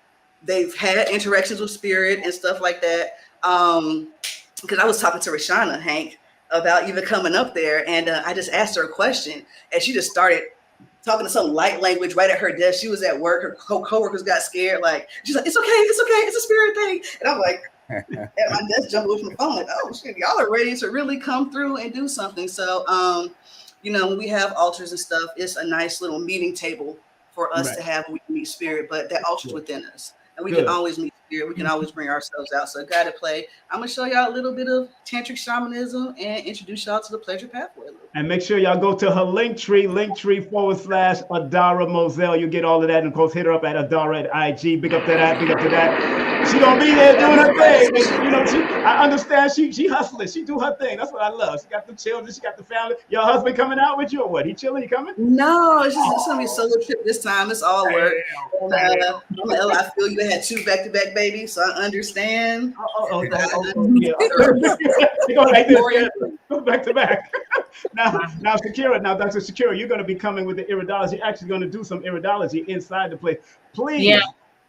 had interactions with spirit and stuff like that. Because I was talking to Rashana, Hank, about even coming up there, and I just asked her a question, and she just started talking to some light language right at her desk. She was at work. Her co-workers got scared. Like, she's like, it's okay. It's a spirit thing. And I'm like, at my desk, jumping away from the phone, like, oh shit, y'all are ready to really come through and do something. So, when we have altars and stuff, it's a nice little meeting table for us to have when we meet spirit, but that altar's within us. And we can always meet spirit. We can always bring ourselves out. So guided play. I'm going to show y'all a little bit of tantric shamanism and introduce y'all to the pleasure pathway. And make sure y'all go to her Linktree, Linktree/Adara Moselle. You get all of that. And of course, hit her up at Adara at IG. Big up to that, big up to that. She gonna be there doing her thing. And, I understand she hustling. She do her thing. That's what I love. She got the children. She got the family. Your husband coming out with you or what? He chilling? He coming? No, it's gonna be a solo trip this time. It's all work. I feel you had 2 back-to-back babies, so I understand. Yeah. Go like this. Go back to back. Now, Shakira. Now, Dr. Shakira, you're going to be coming with the Iridology. You're actually going to do some Iridology inside the place. Please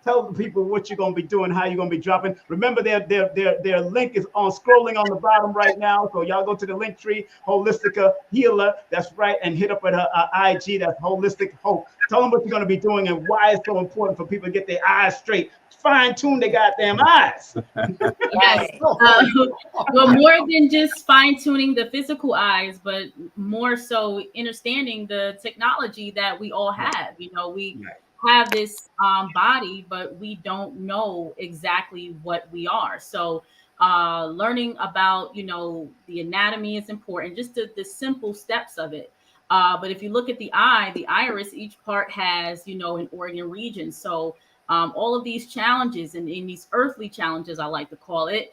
tell the people what you're going to be doing, how you're going to be dropping. Remember, their link is scrolling on the bottom right now. So y'all go to the Linktree, Holistica Healer. That's right, and hit up at her IG. That's Holistic Hope. Tell them what you're going to be doing and why it's so important for people to get their eyes straight. Fine-tune their goddamn eyes. Yes. Well, more than just fine-tuning the physical eyes, but more so understanding the technology that we all have. We have this body, but we don't know exactly what we are. So learning about, the anatomy is important, just the simple steps of it. But if you look at the eye, the iris, each part has, an organ region. So all of these challenges and in these earthly challenges, I like to call it,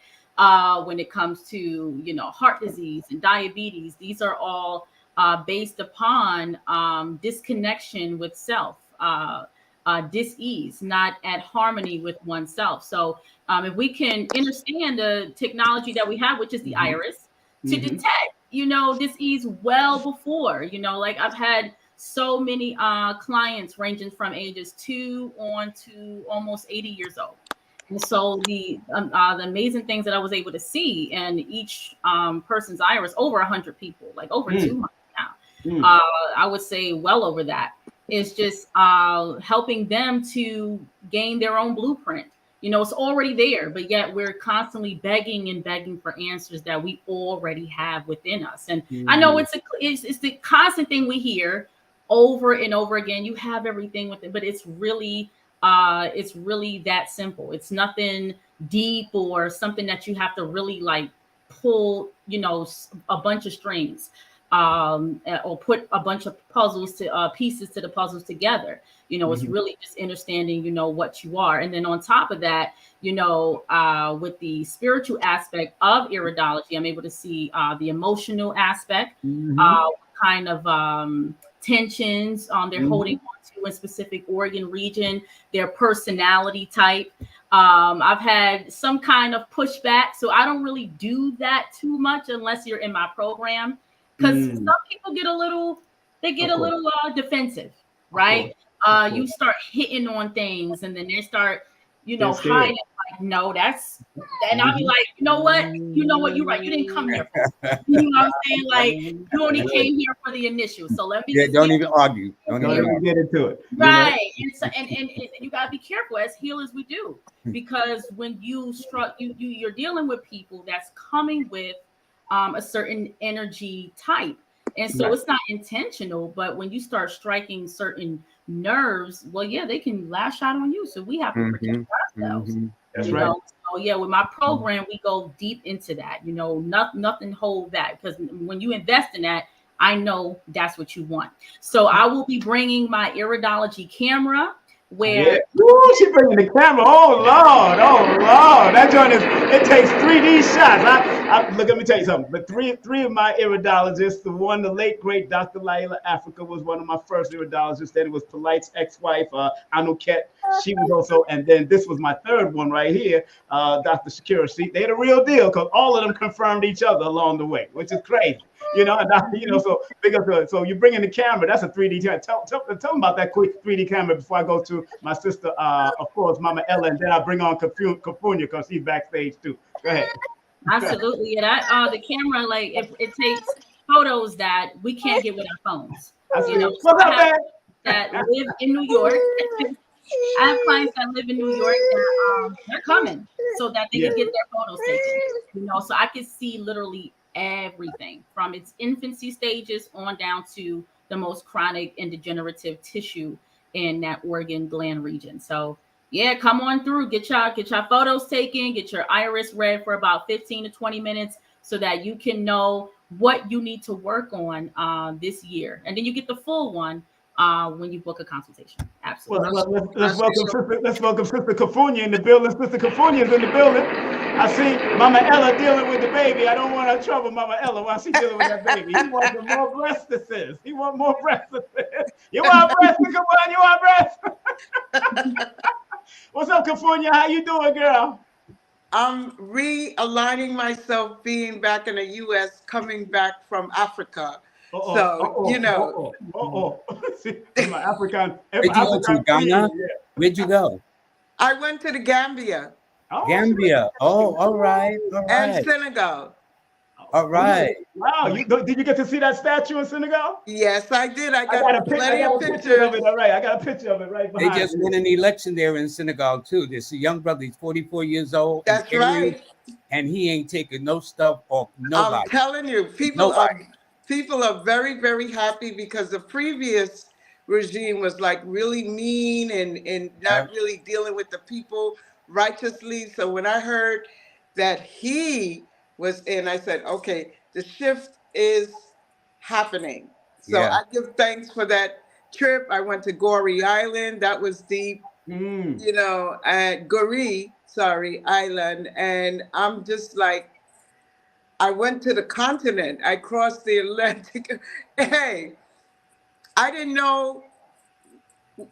when it comes to, heart disease and diabetes, these are all based upon disconnection with self, dis-ease, not at harmony with oneself. So if we can understand the technology that we have, which is the iris, to detect, dis-ease well before, like I've had so many clients ranging from ages 2 on to almost 80 years old. And so the amazing things that I was able to see in each person's iris, over 100 people, like over 200 now, I would say well over that, is just helping them to gain their own blueprint. It's already there, but yet we're constantly begging for answers that we already have within us. And I know it's the constant thing we hear over and over again. You have everything with it, but it's really that simple. It's nothing deep or something that you have to really like pull, a bunch of strings, or put a bunch of pieces to the puzzles together. It's really just understanding, what you are. And then on top of that, with the spiritual aspect of iridology, I'm able to see the emotional aspect, kind of tensions they're holding on to a specific organ region, their personality type. I've had some kind of pushback, so I don't really do that too much unless you're in my program, because some people get a little defensive, right? You start hitting on things, and then they start, hiding. Like, no, and I'll be like, you know what, you're right. You didn't come here for it. You know what I'm saying? Like, you only came here for the initial. So let me don't even argue. Don't even get into it. Right. And you gotta be careful as healers we do, because when you're dealing with people that's coming with a certain energy type. And so it's not intentional, but when you start striking certain nerves, well, they can lash out on you. So we have to protect ourselves. That's right. So with my program, we go deep into that. Nothing hold back, because when you invest in that, I know that's what you want. So I will be bringing my Iridology camera. She bringing the camera. Oh Lord. That joint it takes 3D shots. Look, let me tell you something. But three of my iridologists, the late great Dr. Laila Africa was one of my first iridologists. Then it was Polite's ex-wife, Anuket. She was also, and then this was my third one right here, Dr. Shakira. See, they're the real deal, because all of them confirmed each other along the way, which is crazy. So big up to it. So you bring in the camera. That's a 3D camera. Tell them about that quick 3D camera before I go to my sister, of course, Mama Ella, and then I bring on Kafunya, because she's backstage too. Go ahead. Absolutely. Yeah, the camera, like it takes photos that we can't get with our phones. That live in New York. I have clients that live in New York that they're coming so that they can get their photos taken. So I can see literally everything from its infancy stages on down to the most chronic and degenerative tissue in that organ gland region. So yeah, come on through, get your photos taken, get your iris read for about 15 to 20 minutes so that you can know what you need to work on this year. And then you get the full one when you book a consultation. Absolutely. Well, let's welcome Sister Kafunya in the building. Sister Kafunya is in the building. I see Mama Ella dealing with the baby. I don't want to trouble Mama Ella while she's dealing with that baby. He wants some more breastises. He wants more breastises. You want breast? Come on, you want breast? What's up, Kafunya? How you doing, girl? I'm realigning myself, being back in the U.S., coming back from Africa. See, I'm African. Where'd you go to, Ghana? Where'd you go? I went to the Gambia. Gambia. Oh, all right. And Senegal. All right. Wow. Did you get to see that statue in Senegal? Yes, I did. I got plenty of pictures of it. All right. I got a picture of it right behind They just won an election there in Senegal, too. There's a young brother. He's 44 years old. That's right. And he ain't taking no stuff off nobody. I'm telling you, people are very, very happy because the previous regime was like really mean and not really dealing with the people righteously. So when I heard that he was in, I said, okay, the shift is happening. So I give thanks for that trip. I went to Goree Island. That was deep, at Goree Island. And I'm just like, I went to the continent. I crossed the Atlantic. Hey, I didn't know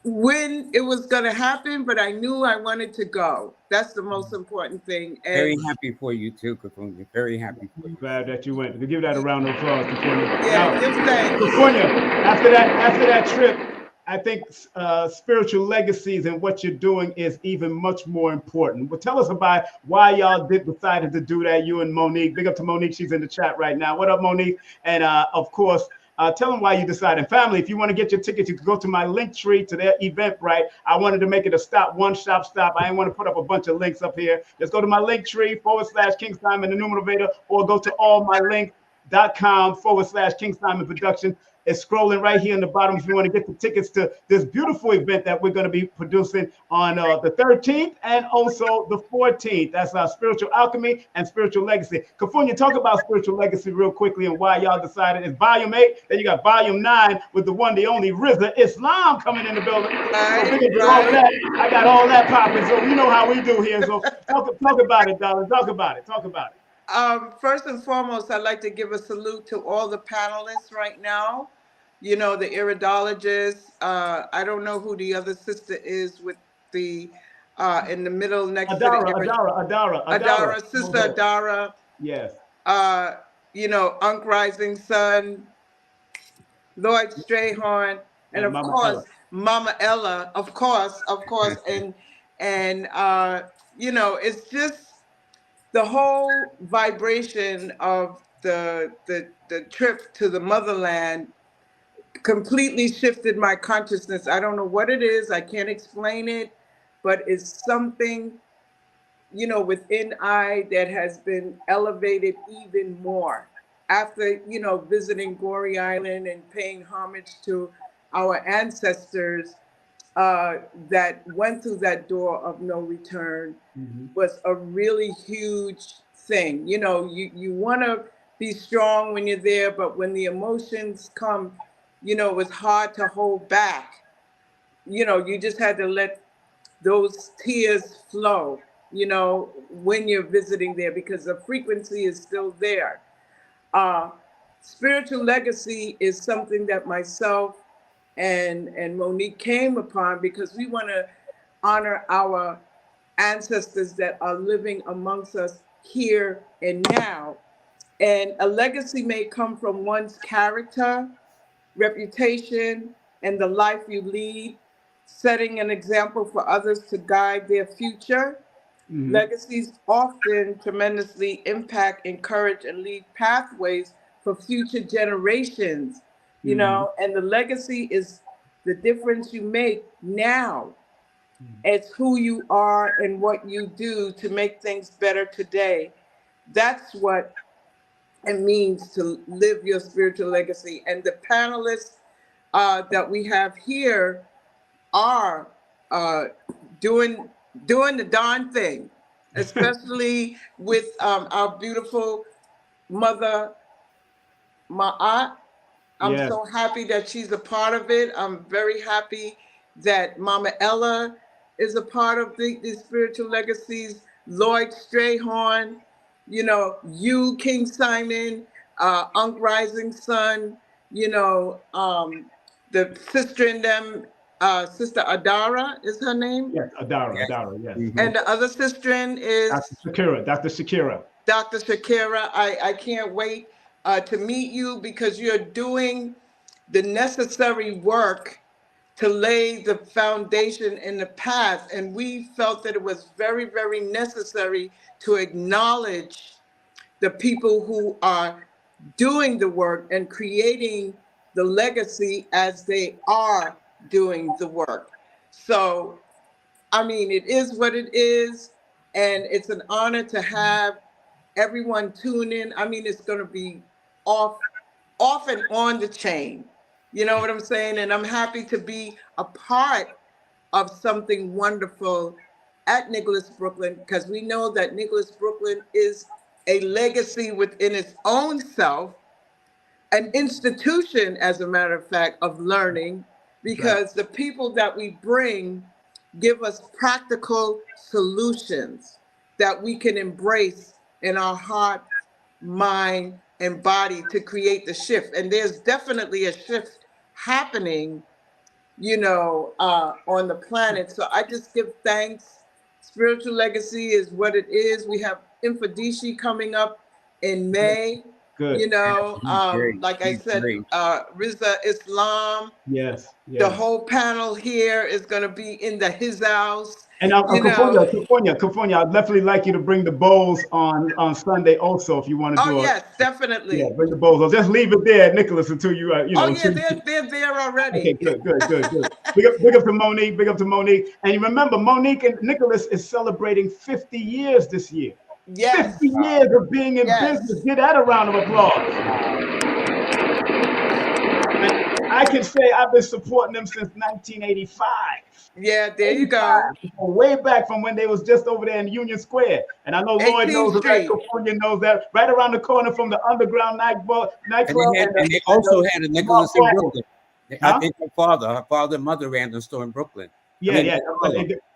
when it was going to happen, but I knew I wanted to go. That's the most important thing. And very happy for you too, Kafunya. Very happy for you. Glad that you went. Give that a round of applause, Kafunya. Yeah, just thanks. Kafunya, after that trip, I think spiritual legacies and what you're doing is even much more important. But tell us about why y'all decided to do that, you and Monique. Big up to Monique. She's in the chat right now. What up, Monique? And of course, tell them why you decided. Family, if you want to get your tickets, you can go to my Linktree to their Eventbrite. I wanted to make it a one-stop stop. I didn't want to put up a bunch of links up here. Just go to my Linktree /King Simon the Numerology, or go to allmylink.com/King Simon Production. It's scrolling right here in the bottom if you want to get the tickets to this beautiful event that we're going to be producing on the 13th and also the 14th. That's our spiritual alchemy and spiritual legacy. Kafunya, talk about spiritual legacy real quickly and why y'all decided. It's volume 8. Then you got volume 9 with the one, the only Rizza Islam coming in the building. So all of that. I got all that popping. So you know how we do here. So talk about it, darling. Talk about it. First and foremost, I'd like to give a salute to all the panelists right now. You know, the Iridologists. I don't know who the other sister is with the in the middle next to the Adara, Sister Adara. Yes. Unk Rising Sun, Lloyd Strayhorn, and of course Mama Ella, of course, and it's just the whole vibration of the trip to the motherland completely shifted my consciousness. I don't know what it is. I can't explain it, but it's something, within I that has been elevated even more after, visiting Goree Island and paying homage to our ancestors that went through that door of no return. Was a really huge thing. You want to be strong when you're there, but when the emotions come, it was hard to hold back. You just had to let those tears flow, when you're visiting there, because the frequency is still there. Spiritual legacy is something that myself and Monique came upon because we want to honor our ancestors that are living amongst us here and now. And a legacy may come from one's character, reputation, and the life you lead, setting an example for others to guide their future. Legacies often tremendously impact, encourage, and lead pathways for future generations, and the legacy is the difference you make now. It's who you are and what you do to make things better today. That's what it means to live your spiritual legacy. And the panelists that we have here are doing the darn thing, especially with our beautiful mother Ma'at. I'm so happy that she's a part of it. I'm very happy that Mama Ella is a part of the spiritual legacies. Lloyd Strayhorn, you know, you, King Simon, Unc Rising Sun, you know, the sister in them, Sister Adara is her name? Yes, Adara, yes. Mm-hmm. And the other sister in is? Dr. Shakira. Dr. Shakira, I can't wait to meet you, because you're doing the necessary work to lay the foundation in the path. And we felt that it was very, very necessary to acknowledge the people who are doing the work and creating the legacy as they are doing the work. So, I mean, it is what it is. And it's an honor to have everyone tune in. I mean, it's going to be off and on the chain. You know what I'm saying? And I'm happy to be a part of something wonderful at Nicholas Brooklyn, because we know that Nicholas Brooklyn is a legacy within its own self, an institution, as a matter of fact, of learning, because the people that we bring give us practical solutions that we can embrace in our heart, mind, and body to create the shift. And there's definitely a shift happening, you know, on the planet. So I just give thanks. Spiritual legacy is what it is. We have Infodishi coming up in May. Good. You know, like I said, Riza Islam. Yes. The whole panel here is going to be in his house. And California, I'd definitely like you to bring the bowls on Sunday also, if you want to do it. Oh, yes, definitely. Yeah, bring the bowls. I'll just leave it there, Nicholas, until you, you know. Oh, yeah, they're there already. Okay, good. Big up to Monique. And you remember, Monique and Nicholas is celebrating 50 years this year. Yes. 50 years of being in business. Give that a round of applause. I can say I've been supporting them since 1985. Yeah, there you go. Way back from when they was just over there in Union Square. And I know Lloyd knows that, California knows that. Right around the corner from the underground nightclub. And they also had a Nicholas in Brooklyn. I think her father and mother ran the store in Brooklyn. Yeah.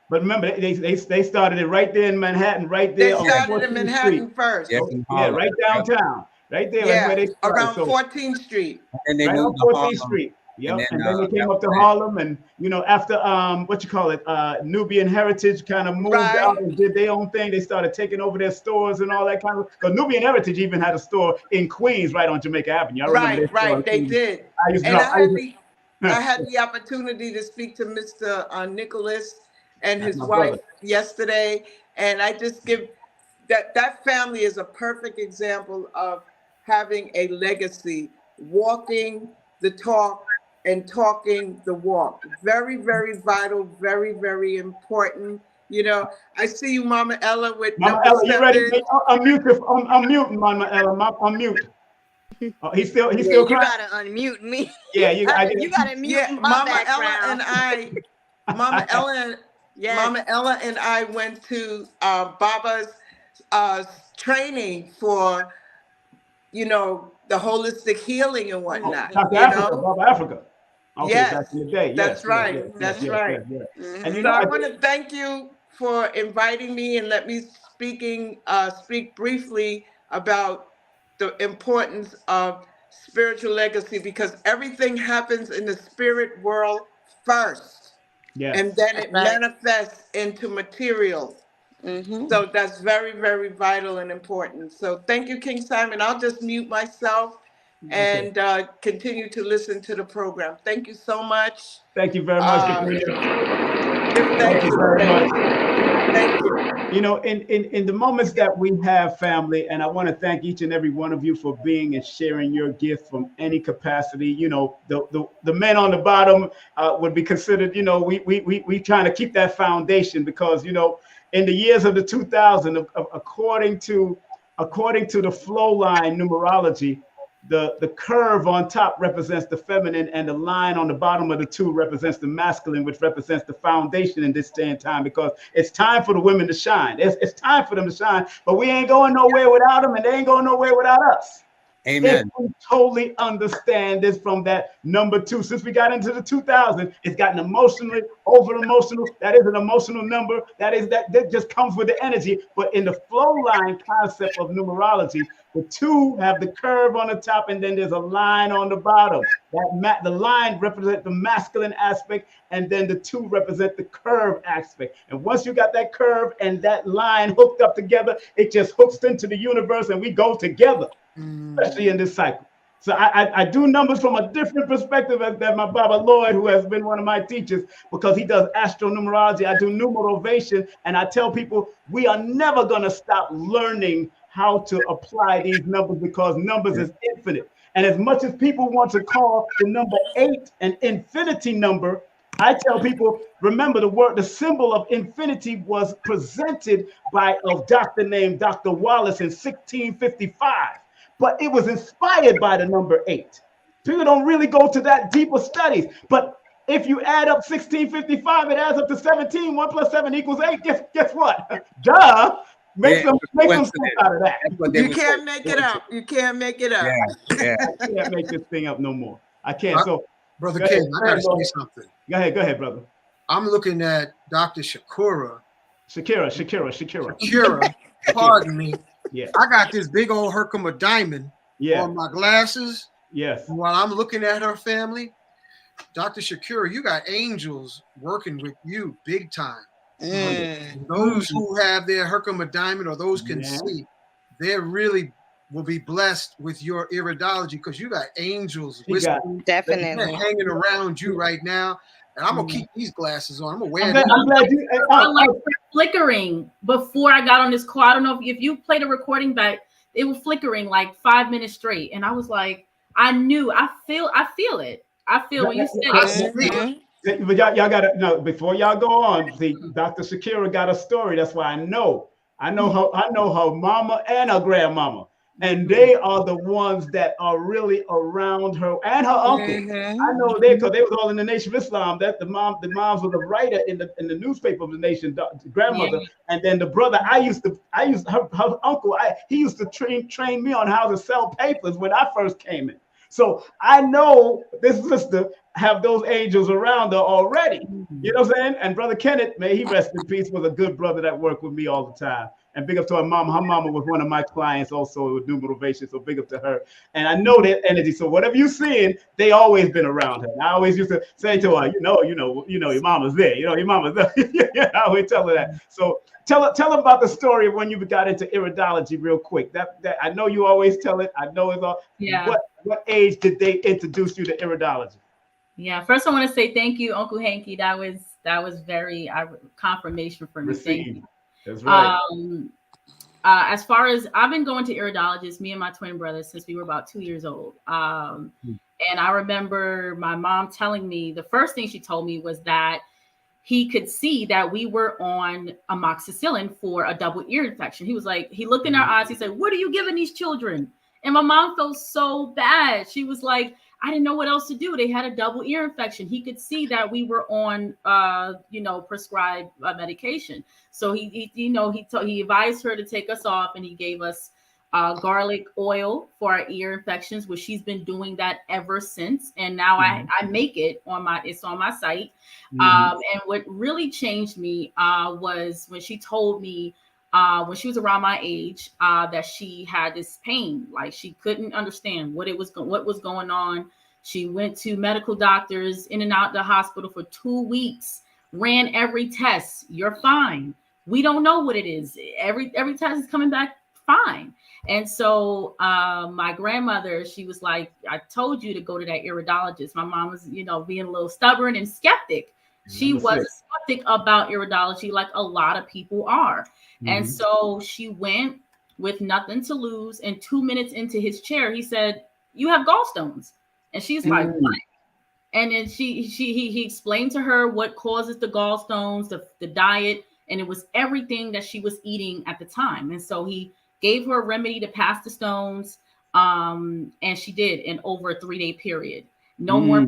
But remember, they started it right there in Manhattan, right there. They started in Manhattan first. Yeah, right downtown. Right there, where they started. Around 14th Street. And they right moved on 14th Street. Yep. And then they came up to Harlem, and you know, after Nubian Heritage kind of moved out and did their own thing, they started taking over their stores and all that kind of. Because Nubian Heritage even had a store in Queens, right on Jamaica Avenue. Right, they did. I had the opportunity to speak to Mr. Nicholas and his wife yesterday, and I just give that family is a perfect example of having a legacy, walking the talk and talking the walk. Very, very vital, very, very important. You know, I see you, Mama Ella, with Mama Ella, you ready? Unmute, Mama Ella. Unmute. He's still crying. You gotta unmute me. Yeah, you gotta mute Mama background. Mama Ella and I went to Baba's training for, you know, the holistic healing and whatnot. Baba Africa. Okay, yes, back in the day. That's right. That's right. And so I want to thank you for inviting me and let me speak briefly about the importance of spiritual legacy, because everything happens in the spirit world first, and then it manifests into material. So that's very, very vital and important. So thank you, King Simon. I'll just mute myself and continue to listen to the program. Thank you so much. Thank you very much. Thank you very much. Thank you. You know, in the moments that we have, family, and I want to thank each and every one of you for being and sharing your gift from any capacity. You know, the men on the bottom would be considered, you know, we trying to keep that foundation, because, you know, in the years of the 2000s, according to according to the flow line numerology, the curve on top represents the feminine, and the line on the bottom of the two represents the masculine, which represents the foundation in this day and time, because it's time for the women to shine. It's time for them to shine, but we ain't going nowhere without them, and they ain't going nowhere without us. Amen. If we totally understand this from that number 2, since we got into the 2000s, it's gotten emotionally over emotional. That is an emotional number. That just comes with the energy. But in the flow line concept of numerology, the 2 have the curve on the top, and then there's a line on the bottom. The line represents the masculine aspect, and then the 2 represent the curve aspect. And once you got that curve and that line hooked up together, it just hooks into the universe, and we go together. Especially in this cycle. So I do numbers from a different perspective than my Baba Lloyd, who has been one of my teachers, because he does astronumerology. I do numerovation, and I tell people we are never going to stop learning how to apply these numbers, because numbers is infinite. And as much as people want to call the number 8 an infinity number, I tell people, remember the symbol of infinity was presented by a doctor named Dr. Wallace in 1655. But it was inspired by the number 8. People don't really go to that deeper studies. But if you add up 1655, it adds up to 17. 1 + 7 = 8. Guess what? Duh. Make some sense out of that. You can't make it up. You can't make it up. Yeah. I can't make this thing up no more. I can't. So, Brother King, I gotta say something. Go ahead, brother. I'm looking at Dr. Shakira. Shakira. Pardon me. Yeah. I got this big old Herkimer diamond on my glasses. Yes. While I'm looking at her family, Dr. Shakira, you got angels working with you big time. Those who have their Herkimer diamond, or those can see, they really will be blessed with your iridology, because you got angels definitely hanging around you right now. And I'm gonna keep these glasses on. I'm gonna wear them. I'm glad you. I like flickering before I got on this call. I don't know if you played a recording back. It was flickering like 5 minutes straight, and I was like, I feel it. I feel when you said it. But y'all gotta know, before y'all go on. See, Dr. Shakira got a story. That's why I know her mama and her grandmama. And they are the ones that are really around her and her uncle. I know because they was all in the Nation of Islam. That the moms was a writer in the newspaper of the nation, the grandmother, and then the brother. Her uncle. He used to train me on how to sell papers when I first came in. So I know this sister have those angels around her already. You know what I'm saying? And Brother Kenneth, may he rest in peace, was a good brother that worked with me all the time. And big up to her mama. Her mama was one of my clients also with Numerology, so big up to her. And I know that energy. So whatever you're seeing, they always been around her. And I always used to say to her, you know, your mama's there. You know, your mama's there. I always tell her that. So tell her about the story of when you got into iridology real quick. That I know you always tell it. I know it's all. Yeah. What age did they introduce you to iridology? Yeah. First, I want to say thank you, Uncle Hanky. That was very confirmation for me. Thank you. That's right. As far as I've been going to iridologists, me and my twin brother, since we were about 2 years old. And I remember my mom telling me, the first thing she told me was that he could see that we were on amoxicillin for a double ear infection. He was like, he looked in our eyes. He said, "What are you giving these children?" And my mom felt so bad. She was like, I didn't know what else to do. They had a double ear infection. He could see that we were on, prescribed medication. So he advised her to take us off, and he gave us garlic oil for our ear infections, which she's been doing that ever since. And now I make it it's on my site. And what really changed me was when she told me, when she was around my age, that she had this pain, like she couldn't understand what was going on. She went to medical doctors, in and out the hospital for 2 weeks, ran every test. You're fine. We don't know what it is. Every test is coming back fine. And so my grandmother, she was like, I told you to go to that iridologist. My mom was, being a little stubborn and skeptic. She was skeptic about iridology, like a lot of people are. And so she went with nothing to lose. And 2 minutes into his chair, he said, "You have gallstones." And she's like, "What?" And then he explained to her what causes the gallstones, the diet, and it was everything that she was eating at the time. And so he gave her a remedy to pass the stones. And she did in over a 3-day period. No more.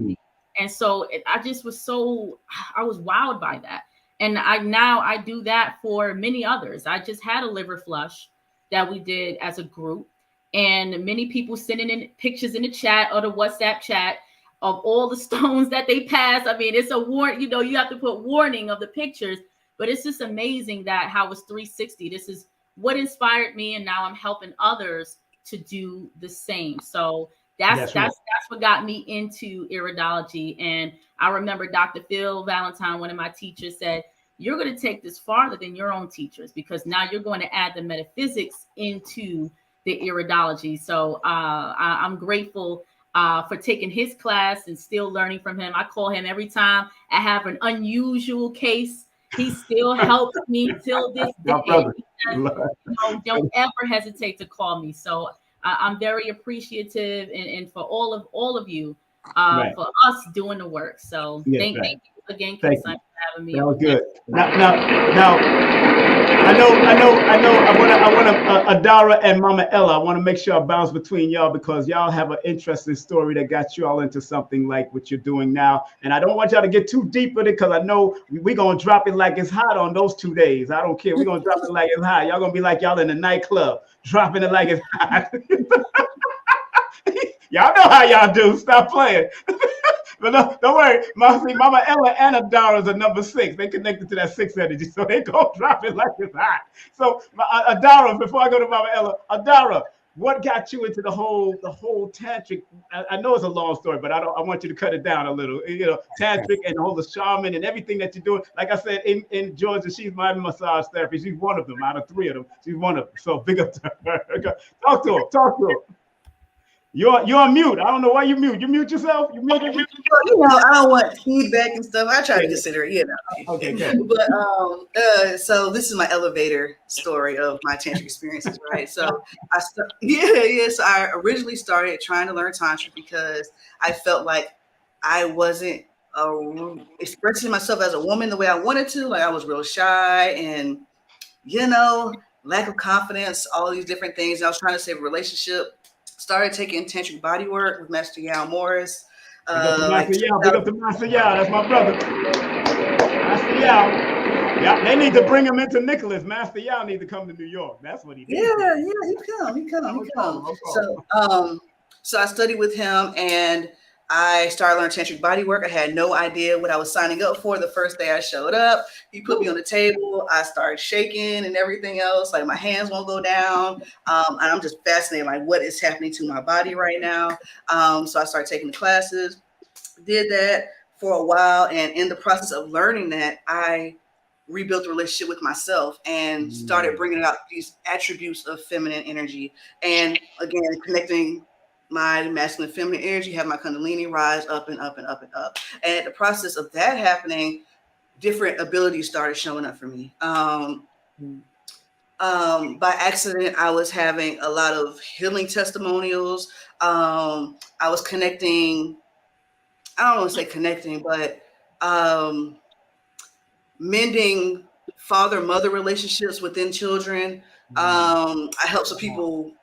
And so I just was I was wowed by that. And I do that for many others. I just had a liver flush that we did as a group, and many people sending in pictures in the chat or the WhatsApp chat of all the stones that they passed. I mean, it's a warning, you have to put warning of the pictures, but it's just amazing that how it's 360. This is what inspired me, and now I'm helping others to do the same. So that's what got me into iridology. And I remember Dr. Phil Valentine, one of my teachers, said, you're going to take this farther than your own teachers, because now you're going to add the metaphysics into the iridology. So I'm grateful for taking his class and still learning from him. I call him every time I have an unusual case. He still helps me till this day. Don't ever hesitate to call me. So I'm very appreciative, and for all of you, for us doing the work. So thank you again, King Simon, for having me. That was good. Now, I want to Adara and Mama Ella. I want to make sure I bounce between y'all, because y'all have an interesting story that got you all into something like what you're doing now. And I don't want y'all to get too deep with it, because I know we're going to drop it like it's hot on those 2 days. I don't care. We're going to drop it like it's hot. Y'all going to be like y'all in the nightclub, dropping it like it's hot. Y'all know how y'all do. Stop playing. But no, don't worry. Mama Ella and Adara is a number 6. They connected to that 6 energy, so they go drop it like it's hot. So Adara, before I go to Mama Ella, Adara, what got you into the whole tantric? I know it's a long story, but I want you to cut it down a little. Tantric and the whole shaman and everything that you're doing. Like I said, in Georgia, she's my massage therapist. She's one of them out of 3 of them. She's one of them. So big up to her. Talk to him. You're on mute. I don't know why you mute. You mute yourself? You mute? I don't want feedback and stuff. I try to consider it, Okay, good. But so this is my elevator story of my tantric experiences, right? So so I originally started trying to learn tantra because I felt like I wasn't expressing myself as a woman the way I wanted to. Like, I was real shy and, lack of confidence, all these different things. I was trying to save a relationship. Started taking tantric body work with Master Yao Morris. Big up to Master Yao. That's my brother. Master Yao. Yeah, they need to bring him into Nicholas. Master Yao need to come to New York. That's what he did. Yeah, he come. So I studied with him, and I started learning tantric body work. I had no idea what I was signing up for the first day I showed up. He put me on the table. I started shaking and everything else. Like, my hands won't go down. And I'm just fascinated, like, what is happening to my body right now. So I started taking the classes, did that for a while. And in the process of learning that, I rebuilt a relationship with myself and started bringing out these attributes of feminine energy. And again, connecting my masculine feminine energy, have my Kundalini rise up and up and up and up. And at the process of that happening, different abilities started showing up for me. By accident, I was having a lot of healing testimonials. I was connecting, I don't want to say connecting, but mending father-mother relationships within children. I helped some people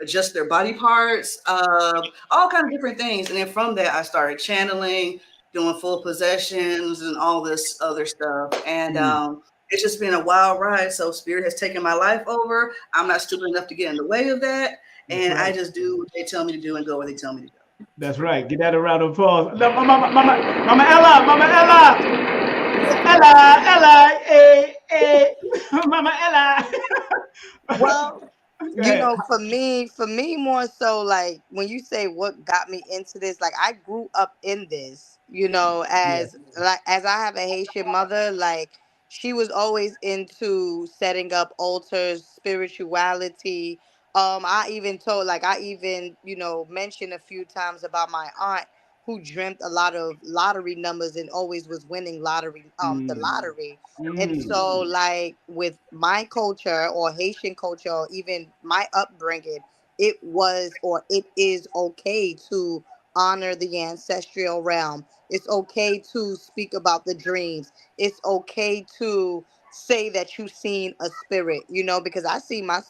adjust their body parts, all kinds of different things. And then from that, I started channeling, doing full possessions and all this other stuff. And it's just been a wild ride. So Spirit has taken my life over. I'm not stupid enough to get in the way of that. And I just do what they tell me to do and go where they tell me to go. That's right. Get that a round of applause. Mama Ella. Ella, hey. Mama Ella. Well, for me more so, like, when you say what got me into this, like, I grew up in this, as I have a Haitian mother, like, she was always into setting up altars, spirituality. I even mentioned a few times about my aunt who dreamt a lot of lottery numbers and always was winning the lottery. And so, like, with my culture or Haitian culture, or even my upbringing, it is okay to honor the ancestral realm. It's okay to speak about the dreams. It's okay to say that you've seen a spirit, you know, because I see my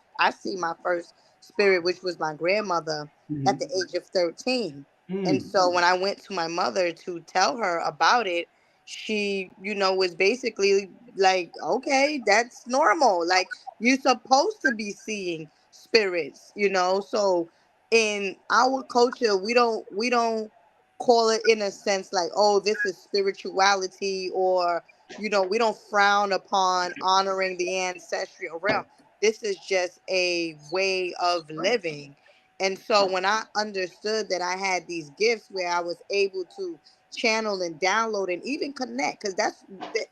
first spirit, which was my grandmother at the age of 13. And so when I went to my mother to tell her about it, she, you know, was basically like, okay, that's normal. Like, you're supposed to be seeing spirits, you know. So in our culture, we don't call it in a sense like, oh, this is spirituality, or, you know, we don't frown upon honoring the ancestral realm. This is just a way of living. And so when I understood that I had these gifts where I was able to channel and download and even connect, because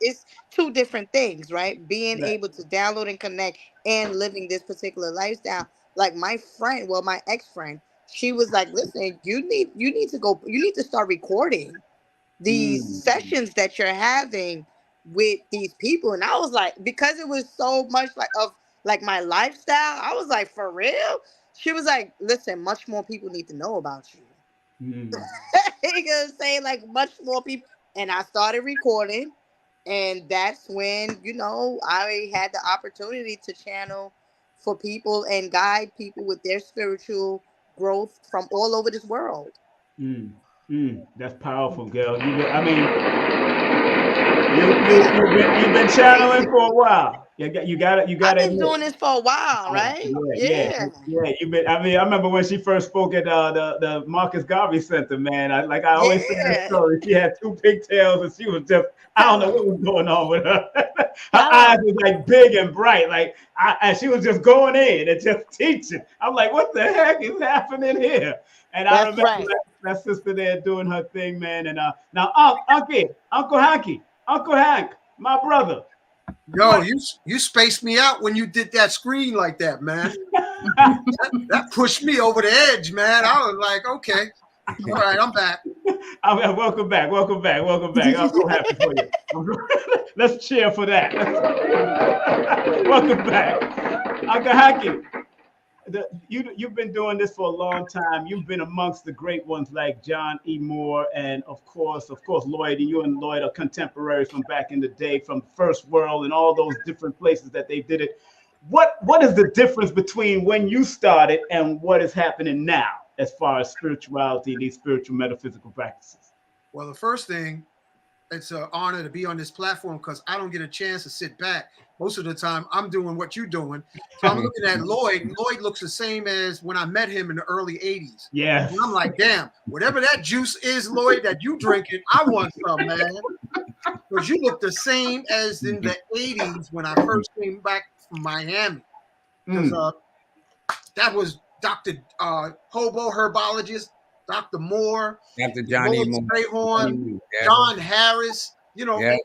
it's two different things, right? Being able to download and connect and living this particular lifestyle. Like my friend, well, my ex-friend, she was like, listen, you need to start recording these sessions that you're having with these people. And I was like, because it was so much like my lifestyle, I was like, for real? She was like, listen, much more people need to know about you. You know, saying like much more people. And I started recording, and that's when, you know, I had the opportunity to channel for people and guide people with their spiritual growth from all over this world. That's powerful, girl. You've been channeling for a while. You got it. I've been doing this for a while, right? Yeah. You've been. I remember when she first spoke at the Marcus Garvey Center, man. I always say that story. She had two pigtails, and she was just, I don't know what was going on with her. Her eyes was like big and bright, and she was just going in and just teaching. I'm like, what the heck is happening here? And I remember that sister there doing her thing, man. And now, Uncle Hank, my brother. Yo, you spaced me out when you did that screen like that, man. that pushed me over the edge, man. I was like, okay, all right, I'm back. Welcome back. I'm so happy for you. Let's cheer for that. Welcome back, Uncle Hanky. You've been doing this for a long time. You've been amongst the great ones like John E. Moore, and of course, Lloyd. And you and Lloyd are contemporaries from back in the day, from First World and all those different places that they did it. What is the difference between when you started and what is happening now as far as spirituality and these spiritual metaphysical practices? Well, the first thing, it's an honor to be on this platform because I don't get a chance to sit back. Most of the time, I'm doing what you're doing. So I'm looking at Lloyd. Lloyd looks the same as when I met him in the early 80s. Yeah. And I'm like, damn, whatever that juice is, Lloyd, that you drinking, I want some, man. Because you look the same as in the 80s when I first came back from Miami. Because that was Dr. Hobo Herbologist, Dr. Moore, Dr. Johnny Moore, John Harris, you know. Yeah.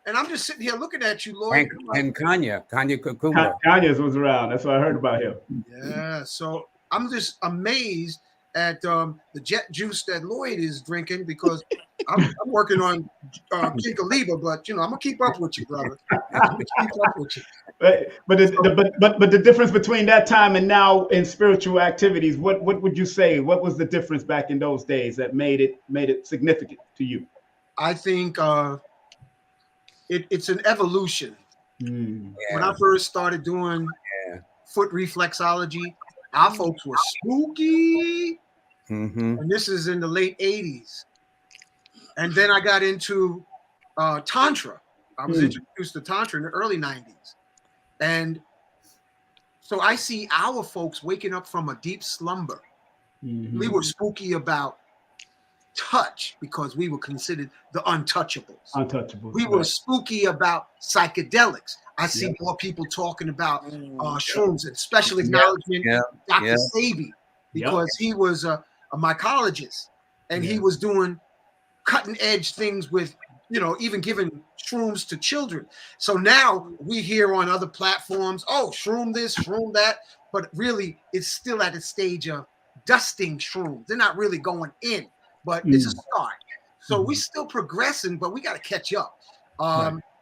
And I'm just sitting here looking at you, Lloyd. And Kanye Kukumba. Kanye's was around. That's what I heard about him. Yeah, so I'm just amazed at the jet juice that Lloyd is drinking because I'm working on King Khalifa, but you know I'm gonna keep up with you, brother. Keep up with you. But the difference between that time and now in spiritual activities, what would you say? What was the difference back in those days that made it significant to you? I think it's an evolution. When I first started doing foot reflexology, our folks were spooky. And this is in the late 80s. And then I got into Tantra. I was introduced to Tantra in the early 90s. And so I see our folks waking up from a deep slumber. We were spooky about touch because we were considered the untouchables. We were spooky about psychedelics. I see more people talking about shrooms, and special acknowledgement Dr. Sabi, because he was a mycologist and he was doing cutting edge things with, you know, even giving shrooms to children. So now we hear on other platforms, oh, shroom this, shroom that, but really it's still at a stage of dusting shrooms. They're not really going in, but it's a start. So we're still progressing, but we got to catch up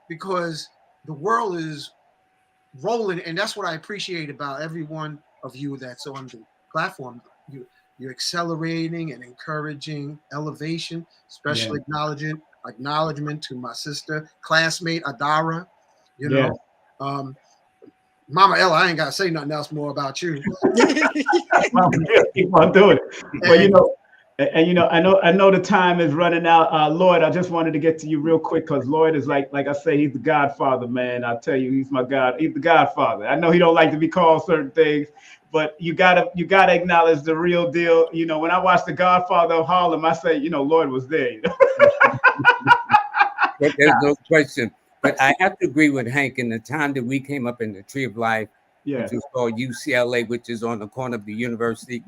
because the world is rolling. And that's what I appreciate about every one of you that's on the platform. You're accelerating and encouraging elevation, special acknowledgement to my sister, classmate Adara, you know, Mama Ella, I ain't got to say nothing else more about you. Keep on doing it. But you know, I know the time is running out. Lloyd, I just wanted to get to you real quick because Lloyd is like I say, he's the godfather, man. I tell you, he's my God. He's the godfather. I know he don't like to be called certain things, but you gotta acknowledge the real deal. You know, when I watch The Godfather of Harlem, I say, Lloyd was there. You know? But there's no question. But I have to agree with Hank. In the time that we came up in the Tree of Life, which was called UCLA, which is on the corner of the university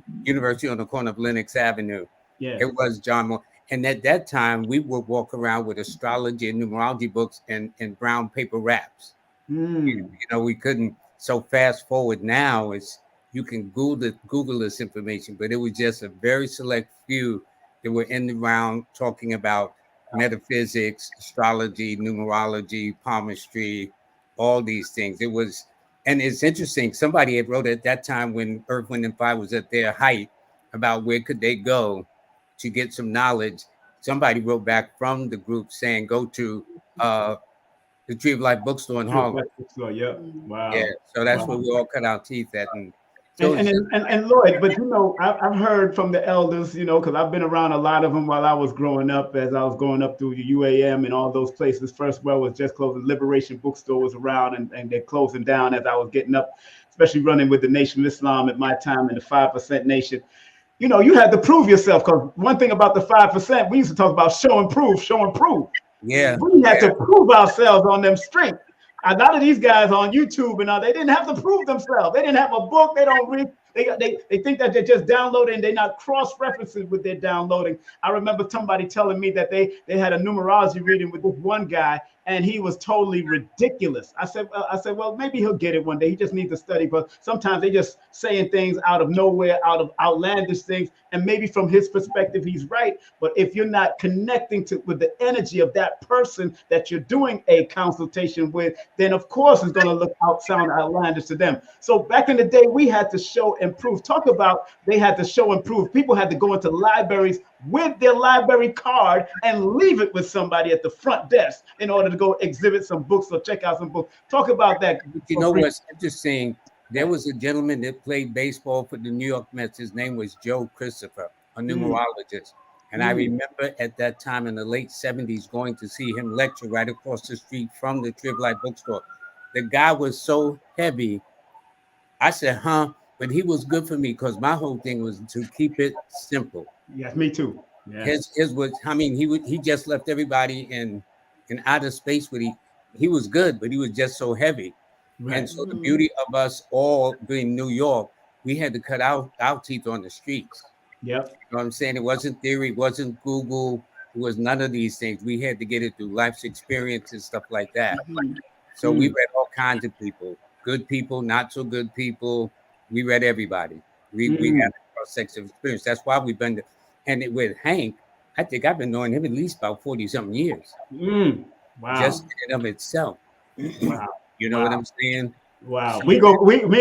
on the corner of Lenox Avenue. Yeah, it was John Moore. And at that time, we would walk around with astrology and numerology books and brown paper wraps. You know, we couldn't. So fast forward now, you can Google this information, but it was just a very select few that were in the round talking about metaphysics, astrology, numerology, palmistry, all these things. It was, and it's interesting. Somebody had wrote at that time when Earth, Wind, and Fire was at their height about where could they go to get some knowledge. Somebody wrote back from the group saying, go to the Tree of Life bookstore in Harlem. Yeah, wow. Yeah, so that's where we all cut our teeth at. And Lloyd, but I've heard from the elders, because I've been around a lot of them while I was growing up, as I was going up through the UAM and all those places. First Well was just closing, Liberation Bookstore was around, and they're closing down as I was getting up, especially running with the Nation of Islam at my time in the 5% Nation. You had to prove yourself, because one thing about the 5%, we used to talk about show and prove. Yeah, we had to prove ourselves on them strength. A lot of these guys on YouTube and all, they didn't have to prove themselves. They didn't have a book. They don't read. They think that they're just downloading. They're not cross-referencing with their downloading. I remember somebody telling me that they had a numerology reading with this one guy, and he was totally ridiculous. I said, well, maybe he'll get it one day. He just needs to study. But sometimes they just saying things out of nowhere, out of outlandish things, and maybe from his perspective, he's right. But if you're not connecting with the energy of that person that you're doing a consultation with, then of course it's going to sound outlandish to them. So back in the day, we had to show and prove. Talk about they had to show and prove. People had to go into libraries with their library card and leave it with somebody at the front desk in order to go exhibit some books or check out some books. Talk about that. You know what's interesting? There was a gentleman that played baseball for the New York Mets. His name was Joe Christopher, a numerologist. And I remember at that time in the late 70s going to see him lecture right across the street from the Tree of Life bookstore. The guy was so heavy. I said, but he was good for me because my whole thing was to keep it simple. Yes, me too. Yeah. His was, he just left everybody in outer space, but he was good, but he was just so heavy. Right. And so the beauty of us all being New York, we had to cut our teeth on the streets. Yep. You know what I'm saying? It wasn't theory, it wasn't Google, it was none of these things. We had to get it through life's experience and stuff like that. So we read all kinds of people, good people, not so good people. We read everybody. We had a cross-section experience. That's why we've been and with Hank, I think I've been knowing him at least about 40-something years. Wow. Just in and of itself. Wow. You know what I'm saying? Wow. Me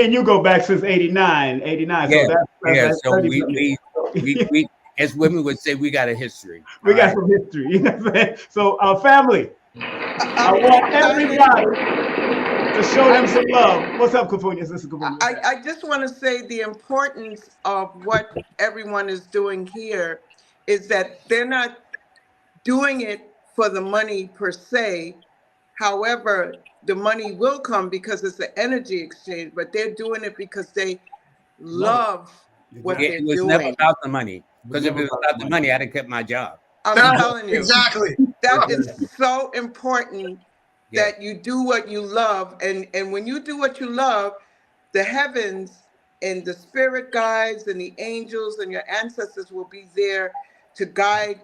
and you go back since 89. Yeah. So we as women would say, we got a history. We got some history. You know what I'm saying? So family, I want everybody to show them some love. What's up, Kafunya? This is Kafunya. I just want to say the importance of what everyone is doing here is that they're not doing it for the money per se. However, the money will come because it's an energy exchange, but they're doing it because they love what they're doing. It was never about the money. Because if it was about the money, I'd have kept my job. I'm telling you. Exactly. That is so important that you do what you love. And when you do what you love, the heavens and the spirit guides and the angels and your ancestors will be there to guide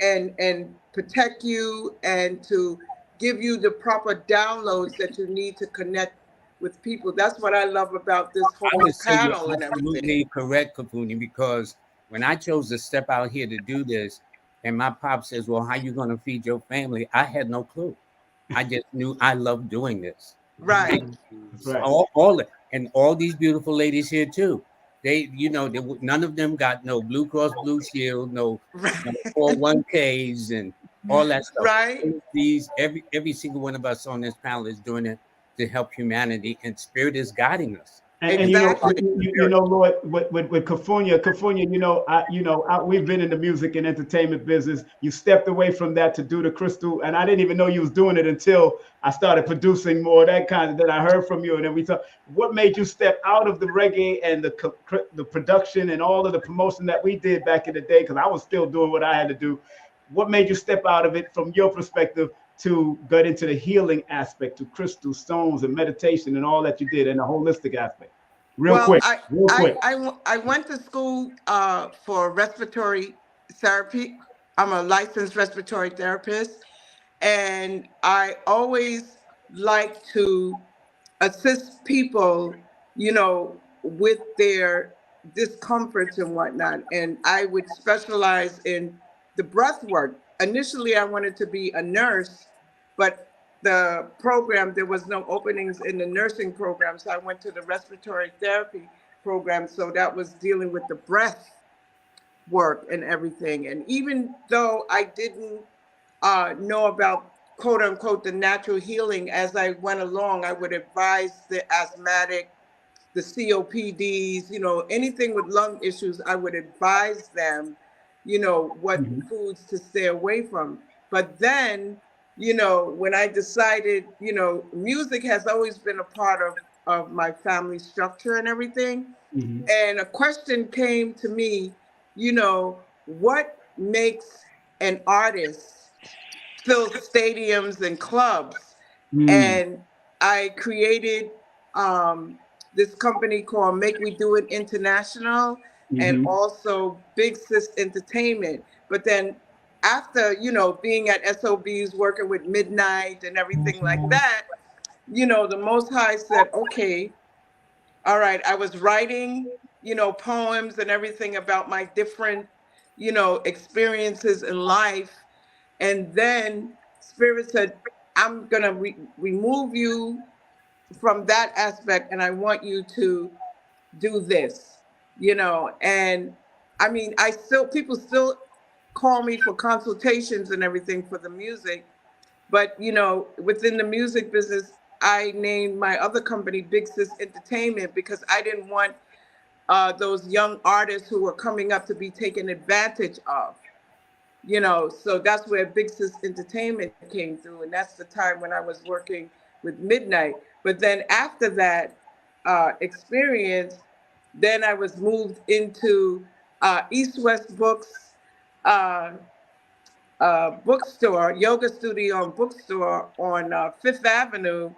and protect you and to give you the proper downloads that you need to connect with people. That's what I love about this whole panel and everything. Absolutely correct, Kapuni, because when I chose to step out here to do this, and my pop says, well, how you going to feed your family? I had no clue. I just knew I loved doing this. Right. All these beautiful ladies here too. They, none of them got no Blue Cross Blue Shield, no 401ks and all that stuff. Right. Every single one of us on this panel is doing it to help humanity, and spirit is guiding us. And you know, Lord, with Kafunya, we've been in the music and entertainment business. You stepped away from that to do the crystal, and I didn't even know you was doing it until I started producing more of that kind. That I heard from you, and then we talked. What made you step out of the reggae and the production and all of the promotion that we did back in the day? Because I was still doing what I had to do. What made you step out of it from your perspective to get into the healing aspect, to crystal stones and meditation and all that you did, and the holistic aspect? Real quick. I went to school for respiratory therapy. I'm a licensed respiratory therapist, and I always like to assist people, with their discomforts and whatnot. And I would specialize in the breath work. Initially, I wanted to be a nurse, but the program, there was no openings in the nursing program. So I went to the respiratory therapy program. So that was dealing with the breath work and everything. And even though I didn't know about, quote unquote, the natural healing, as I went along, I would advise the asthmatic, the COPDs, anything with lung issues, I would advise them, what foods to stay away from. But then, when I decided, music has always been a part of my family structure and everything. Mm-hmm. And a question came to me, what makes an artist fill stadiums and clubs? And I created this company called Make We Do It International, and also Big Sis Entertainment. But then after, being at SOBs, working with Midnight and everything like that, the Most High said, okay, all right, I was writing, poems and everything about my different, experiences in life. And then Spirit said, I'm going to remove you from that aspect, and I want you to do this, and I mean, people still call me for consultations and everything for the music, but within the music business, I named my other company Big Sis Entertainment because I didn't want those young artists who were coming up to be taken advantage of, so that's where Big Sis Entertainment came through, and that's the time when I was working with Midnight. But then after that experience, then I was moved into East West Books bookstore, yoga studio and bookstore on Fifth Avenue.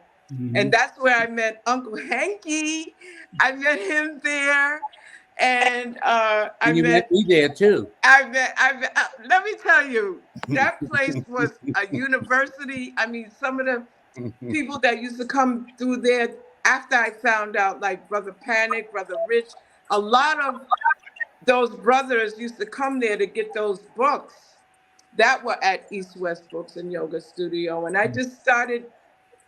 And that's where I met Uncle Hanky. I met him there. And you met me there too. Let me tell you, that place was a university. I mean, some of the people that used to come through there after I found out, like Brother Panic, Brother Rich, a lot of those brothers used to come there to get those books that were at East West Books and Yoga Studio. And I just started,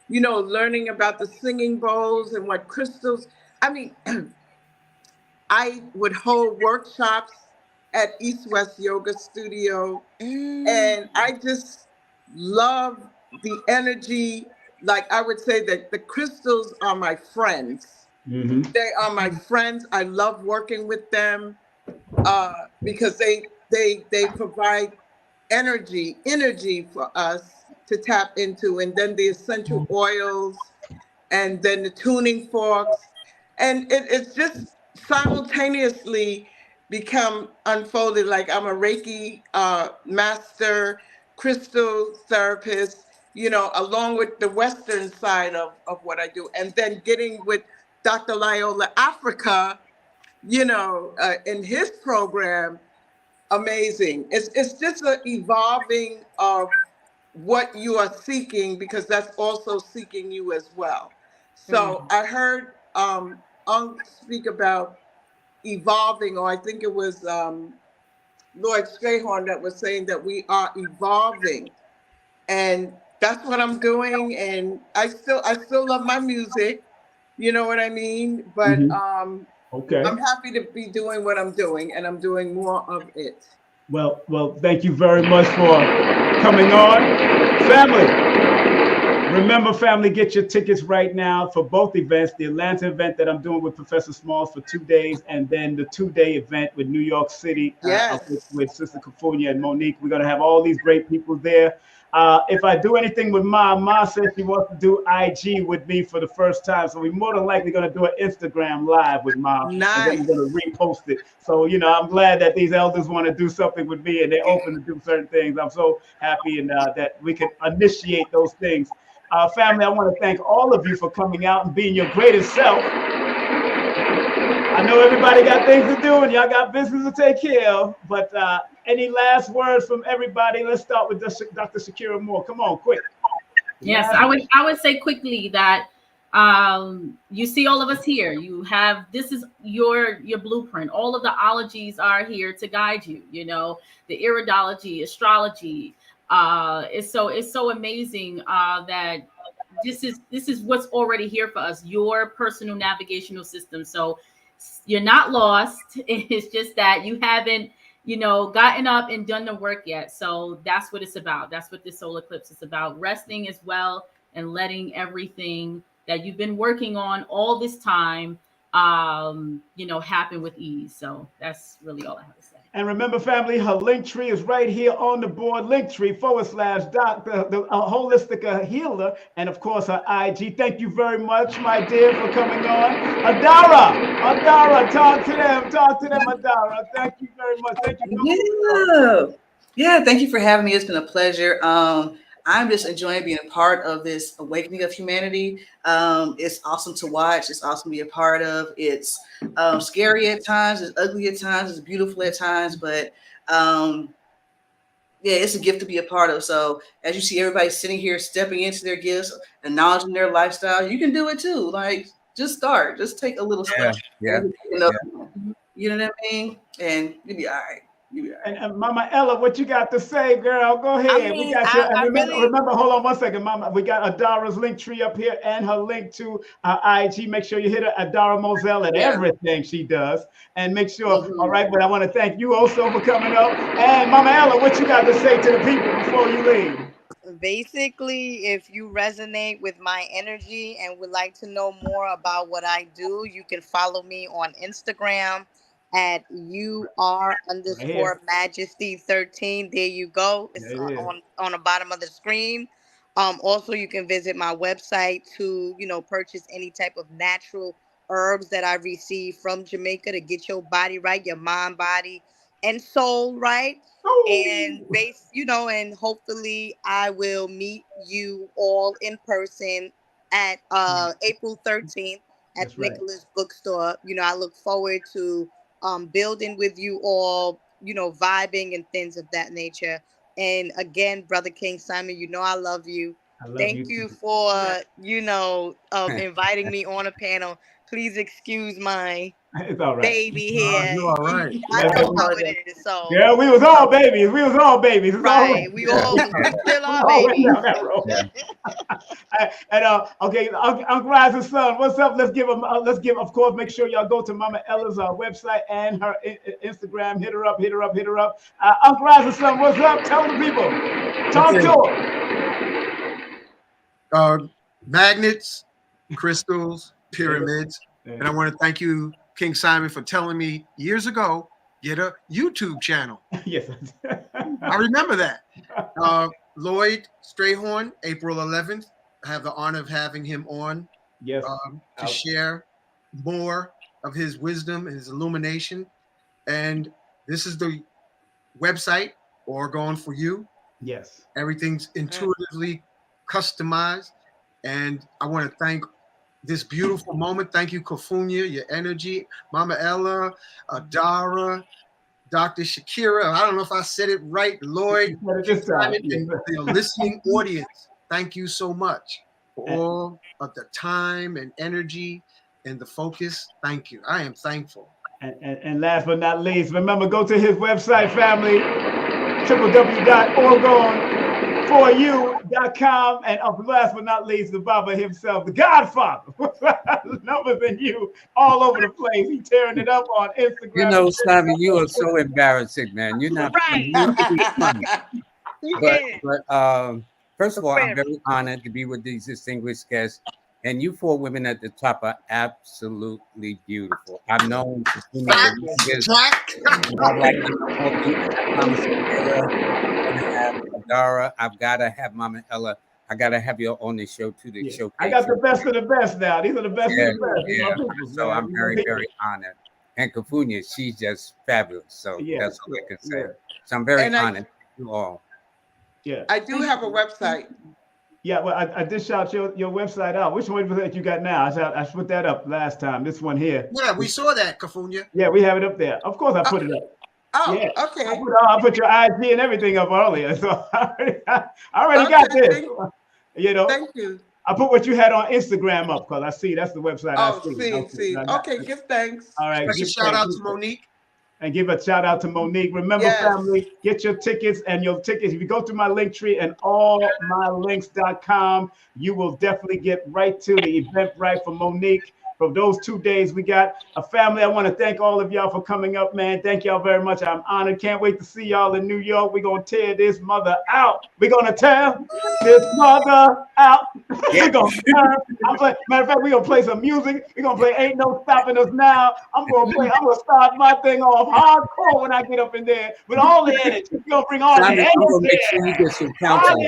learning about the singing bowls and what crystals. I mean, I would hold workshops at East West Yoga Studio. And I just love the energy. Like I would say that the crystals are my friends. They are my friends. I love working with them because they provide energy for us to tap into, and then the essential oils, and then the tuning forks, and it's just simultaneously become unfolded. Like I'm a Reiki master, crystal therapist, along with the Western side of what I do. And then getting with Dr. Loyola Africa, in his program, amazing. It's just an evolving of what you are seeking, because that's also seeking you as well. So I heard speak about evolving, or I think it was Lloyd Strayhorn that was saying that we are evolving. And that's what I'm doing, and I still love my music, you know what I mean? But okay, I'm happy to be doing what I'm doing, and I'm doing more of it. Well, thank you very much for coming on, family. Remember, family, get your tickets right now for both events. The Atlanta event that I'm doing with Professor Smalls for 2 days, and then the 2-day event with New York City with Sister Kafunya and Monique. We're going to have all these great people there. If I do anything with Ma says she wants to do IG with me for the first time. So we're more than likely going to do an Instagram live with Ma. Nice. And then we're going to repost it. So, you know, I'm glad that these elders want to do something with me and they're open to do certain things. I'm so happy and that we can initiate those things. Family, I want to thank all of you for coming out and being your greatest self. I know everybody got things to do and y'all got business to take care of, but any last words from everybody? Let's start with Dr. Shakira Moore. Come on, quick. Yes, I would say quickly that you see all of us here. You have, this is your blueprint. All of the ologies are here to guide you. You know, the iridology, astrology. It's so amazing that this is what's already here for us. Your personal navigational system. So you're not lost. It's just that you haven't, you know, gotten up and done the work yet. So that's what it's about. That's what this solar eclipse is about. Resting as well and letting everything that you've been working on all this time, you know, happen with ease. So that's really all I have to say. And remember, family, her Linktree is right here on the board. Linktree / Dr. the Holistic Healer, and of course her IG. Thank you very much, my dear, for coming on. Adara, talk to them, Adara. Thank you very much. Thank you. Yeah, thank you for having me. It's been a pleasure. I'm just enjoying being a part of this awakening of humanity. It's awesome to watch. It's awesome to be a part of. It's scary at times. It's ugly at times. It's beautiful at times. But yeah, it's a gift to be a part of. So as you see everybody sitting here, stepping into their gifts, acknowledging their lifestyle, you can do it too. Like, just start. Just take a little step. Yeah. You know what I mean? And you'll be all right. And Mama Ella, what you got to say, girl? Go ahead. I mean, we got you. And remember, hold on one second, Mama. We got Adara's Linktree up here and her link to IG. Make sure you hit her, Adara Moselle, at everything she does. And make sure, all right, but I want to thank you also for coming up. And Mama Ella, what you got to say to the people before you leave? Basically, if you resonate with my energy and would like to know more about what I do, you can follow me on Instagram at UR_Majesty13. There you go. It's on the bottom of the screen. Also, you can visit my website to, you know, purchase any type of natural herbs that I receive from Jamaica to get your body right, your mind, body, and soul right. And and hopefully I will meet you all in person at April 13th at Nicholas Bookstore. You know, I look forward to building with you all, you know, vibing and things of that nature. And again, Brother King Simon, you know I love you. Thank you for, you know, inviting me on a panel. Please excuse my baby here. You're all right. I know how it is. So yeah, we was all babies. We was all babies. Right. We all still are babies. And okay, Uncle Rise's son, what's up? Let's give of course, make sure y'all go to Mama Ella's website and her Instagram. Hit her up. Uncle Rise's son, what's up? Tell the people. Talk to them. Magnets, crystals, pyramids. And I want to thank you, King Simon, for telling me years ago, get a YouTube channel. Yes. I remember that. Lloyd Strayhorn, April 11th. I have the honor of having him on to share more of his wisdom and his illumination. And this is the website, Oregon for You. Yes. Everything's intuitively customized. And I want to thank this beautiful moment. Thank you, Kafunya, your energy, Mama Ella, Adara, Dr. Shakira. I don't know if I said it right, Lloyd. The listening audience. Thank you so much for all of the time and energy and the focus. Thank you. I am thankful. And last but not least, remember, go to his website, family, www.oregon4u.com. And last but not least, the Baba himself, the Godfather, numbers than you all over the place. He's tearing it up on Instagram. You know, Simon, you are so embarrassing, man. You're not right. But First of all, I'm very honored to be with these distinguished guests. And you four women at the top are absolutely beautiful. I've known years. Adara, I've got to have Mama Ella. I got to have you on the show too. The showcase. I got the best of the best now. These are the best of the best. Yeah. So I'm very, very honored. And Kafunya, she's just fabulous. So that's all I can say. Yeah. So I'm very honored. You all. Yeah. I do have a website. Yeah, well, I did shout your website out. Which one that you got now? I put that up last time. This one here. Yeah, we saw that, Kafunya. Yeah, we have it up there. Of course, I put it up. Oh, yeah. Okay. I put your IG and everything up earlier, so I already got this. You know. Thank you. I put what you had on Instagram up because I see that's the website. See. Okay, give thanks. All right. Give shout out to Monique. And give a shout out to Monique. Remember, family, get your tickets If you go to my Linktree and allmylinks.com, you will definitely get right to the Eventbrite for Monique. For those 2 days, we got a family. I want to thank all of y'all for coming up, man. Thank y'all very much. I'm honored. Can't wait to see y'all in New York. We're going to tear this mother out. We're going to tear this mother out. We're going to tear. Matter of fact, we're going to play some music. We're going to play Ain't No Stopping Us Now. I'm going to start my thing off hardcore when I get up in there with all the energy. We're going to bring all the energy. Make sure you get some countdown. I'm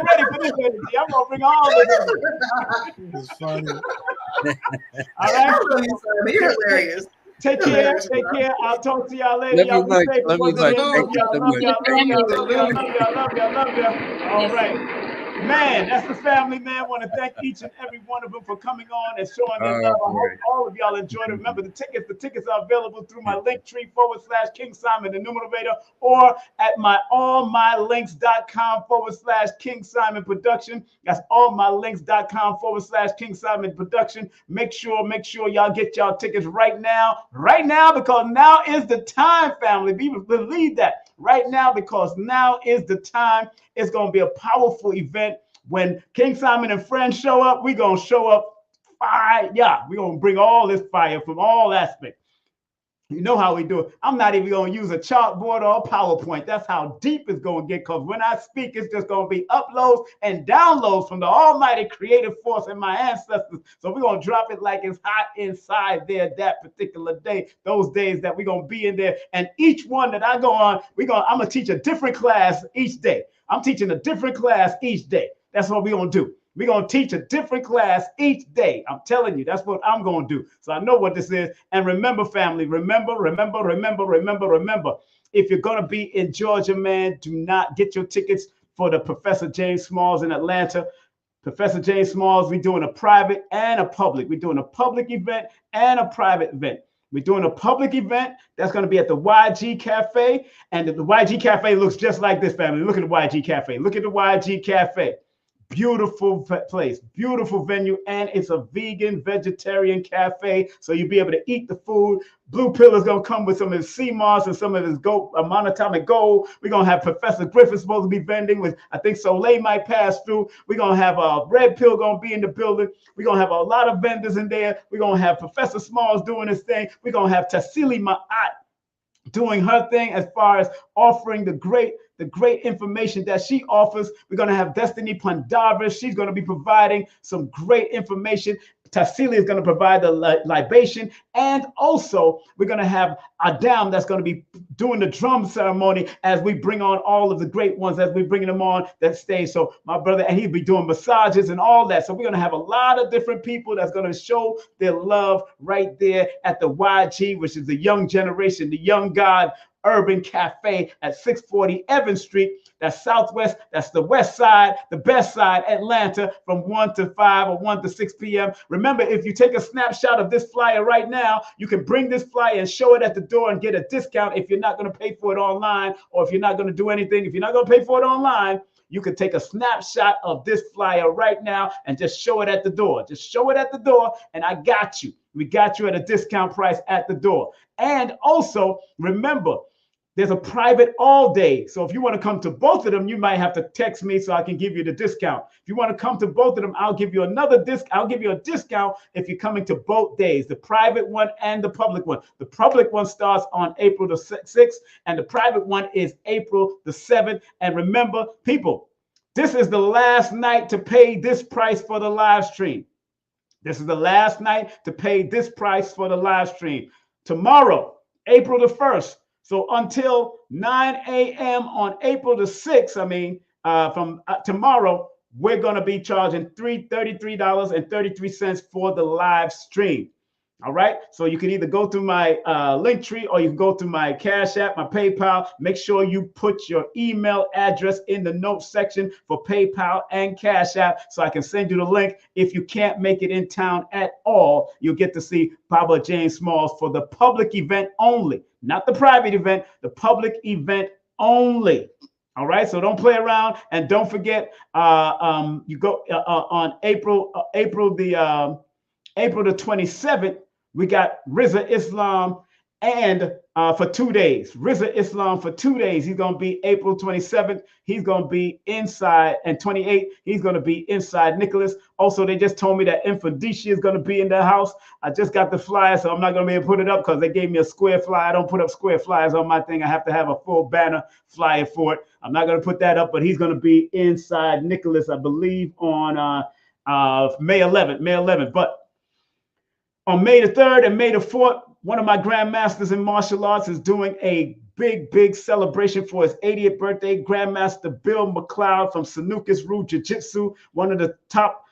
ready for this energy. I'm going to bring all the energy. It's funny. All right. You're hilarious. Take care. I'll talk to y'all later. Y'all be safe. Love y'all. All right. Man, that's the family, man. I want to thank each and every one of them for coming on and showing their love. I hope all of y'all enjoyed it. Remember, the tickets are available through my Linktree /King Simon the Numerology or at my allmylinks.com /King Simon Production. That's allmylinks.com /King Simon Production. Make sure y'all get y'all tickets right now, because now is the time, family. Believe that. Right now, because now is the time. It's going to be a powerful event. When King Simon and friends show up, we're going to show up fire. We're going to bring all this fire from all aspects. You know how we do it. I'm not even going to use a chalkboard or a PowerPoint. That's how deep it's going to get, because when I speak, it's just going to be uploads and downloads from the almighty creative force and my ancestors. So we're going to drop it like it's hot inside there that particular day, those days that we're going to be in there. And each one that I go on, I'm going to teach a different class each day. I'm teaching a different class each day. That's what we're going to do. We're going to teach a different class each day. I'm telling you, that's what I'm going to do. So I know what this is. And remember, family, remember. If you're going to be in Georgia, man, do not get your tickets for the Professor James Smalls in Atlanta. Professor James Smalls, we're doing a private and a public. We're doing a public event and a private event. We're doing a public event that's going to be at the YG Cafe. And the YG Cafe looks just like this, family. Look at the YG Cafe. Look at the YG Cafe. Beautiful place, beautiful venue, and it's a vegetarian cafe, so you'll be able to eat the food. Blue Pill is going to come with some of his sea moss and some of his monatomic gold. We're going to have Professor Griffin supposed to be vending with, I think Soleil might pass through. We're going to have Red Pill going to be in the building. We're going to have a lot of vendors in there. We're going to have Professor Smalls doing his thing. We're going to have Tassili Ma'at doing her thing as far as offering the great information that she offers. We're going to have Destiny Pandavas. She's going to be providing some great information. Tassili is going to provide the libation. And also, we're going to have Adam that's going to be doing the drum ceremony as we bring on all of the great ones, as we bring them on that stage. So my brother, and he'll be doing massages and all that. So we're going to have a lot of different people that's going to show their love right there at the YG, which is the young generation, the young God Urban Cafe at 640 Evans Street. That's Southwest. That's the West Side, the best side, Atlanta, from 1 to 5 or 1 to 6 p.m. Remember, if you take a snapshot of this flyer right now, you can bring this flyer and show it at the door and get a discount if you're not going to pay for it online, or if you're not going to do anything. If you're not going to pay for it online, you can take a snapshot of this flyer right now and just show it at the door. Just show it at the door, and I got you. We got you at a discount price at the door. And also, remember, There's a private all day. So if you want to come to both of them, you might have to text me so I can give you the discount. If you want to come to both of them, I'll give you another discount. I'll give you a discount if you're coming to both days, the private one and the public one. The public one starts on April the 6th, and the private one is April the 7th. And remember, people, this is the last night to pay this price for the live stream. This is the last night to pay this price for the live stream. Tomorrow, April the 1st. So until 9 a.m. on April the 6th, from tomorrow, we're going to be charging $33.33 for the live stream. All right. So you can either go through my Linktree or you can go through my Cash App, my PayPal. Make sure you put your email address in the notes section for PayPal and Cash App so I can send you the link. If you can't make it in town at all, you'll get to see Baba James Smalls for the public event only, not the private event, the public event only. All right, so don't play around, and don't forget, you go on April the 27th. We got Rizza Islam and for 2 days. Rizza Islam for 2 days. He's going to be April 27th. He's going to be inside, and 28th, he's going to be inside Nicholas. Also, they just told me that Infodici is going to be in the house. I just got the flyer, so I'm not going to be able to put it up because they gave me a square flyer. I don't put up square flyers on my thing. I have to have a full banner flyer for it. I'm not going to put that up, but he's going to be inside Nicholas, I believe, on May 11th. But on May the 3rd and May the 4th, one of my grandmasters in martial arts is doing a big celebration for his 80th birthday. Grandmaster Bill McLeod from Sanukas Roo Jiu-Jitsu, one of the top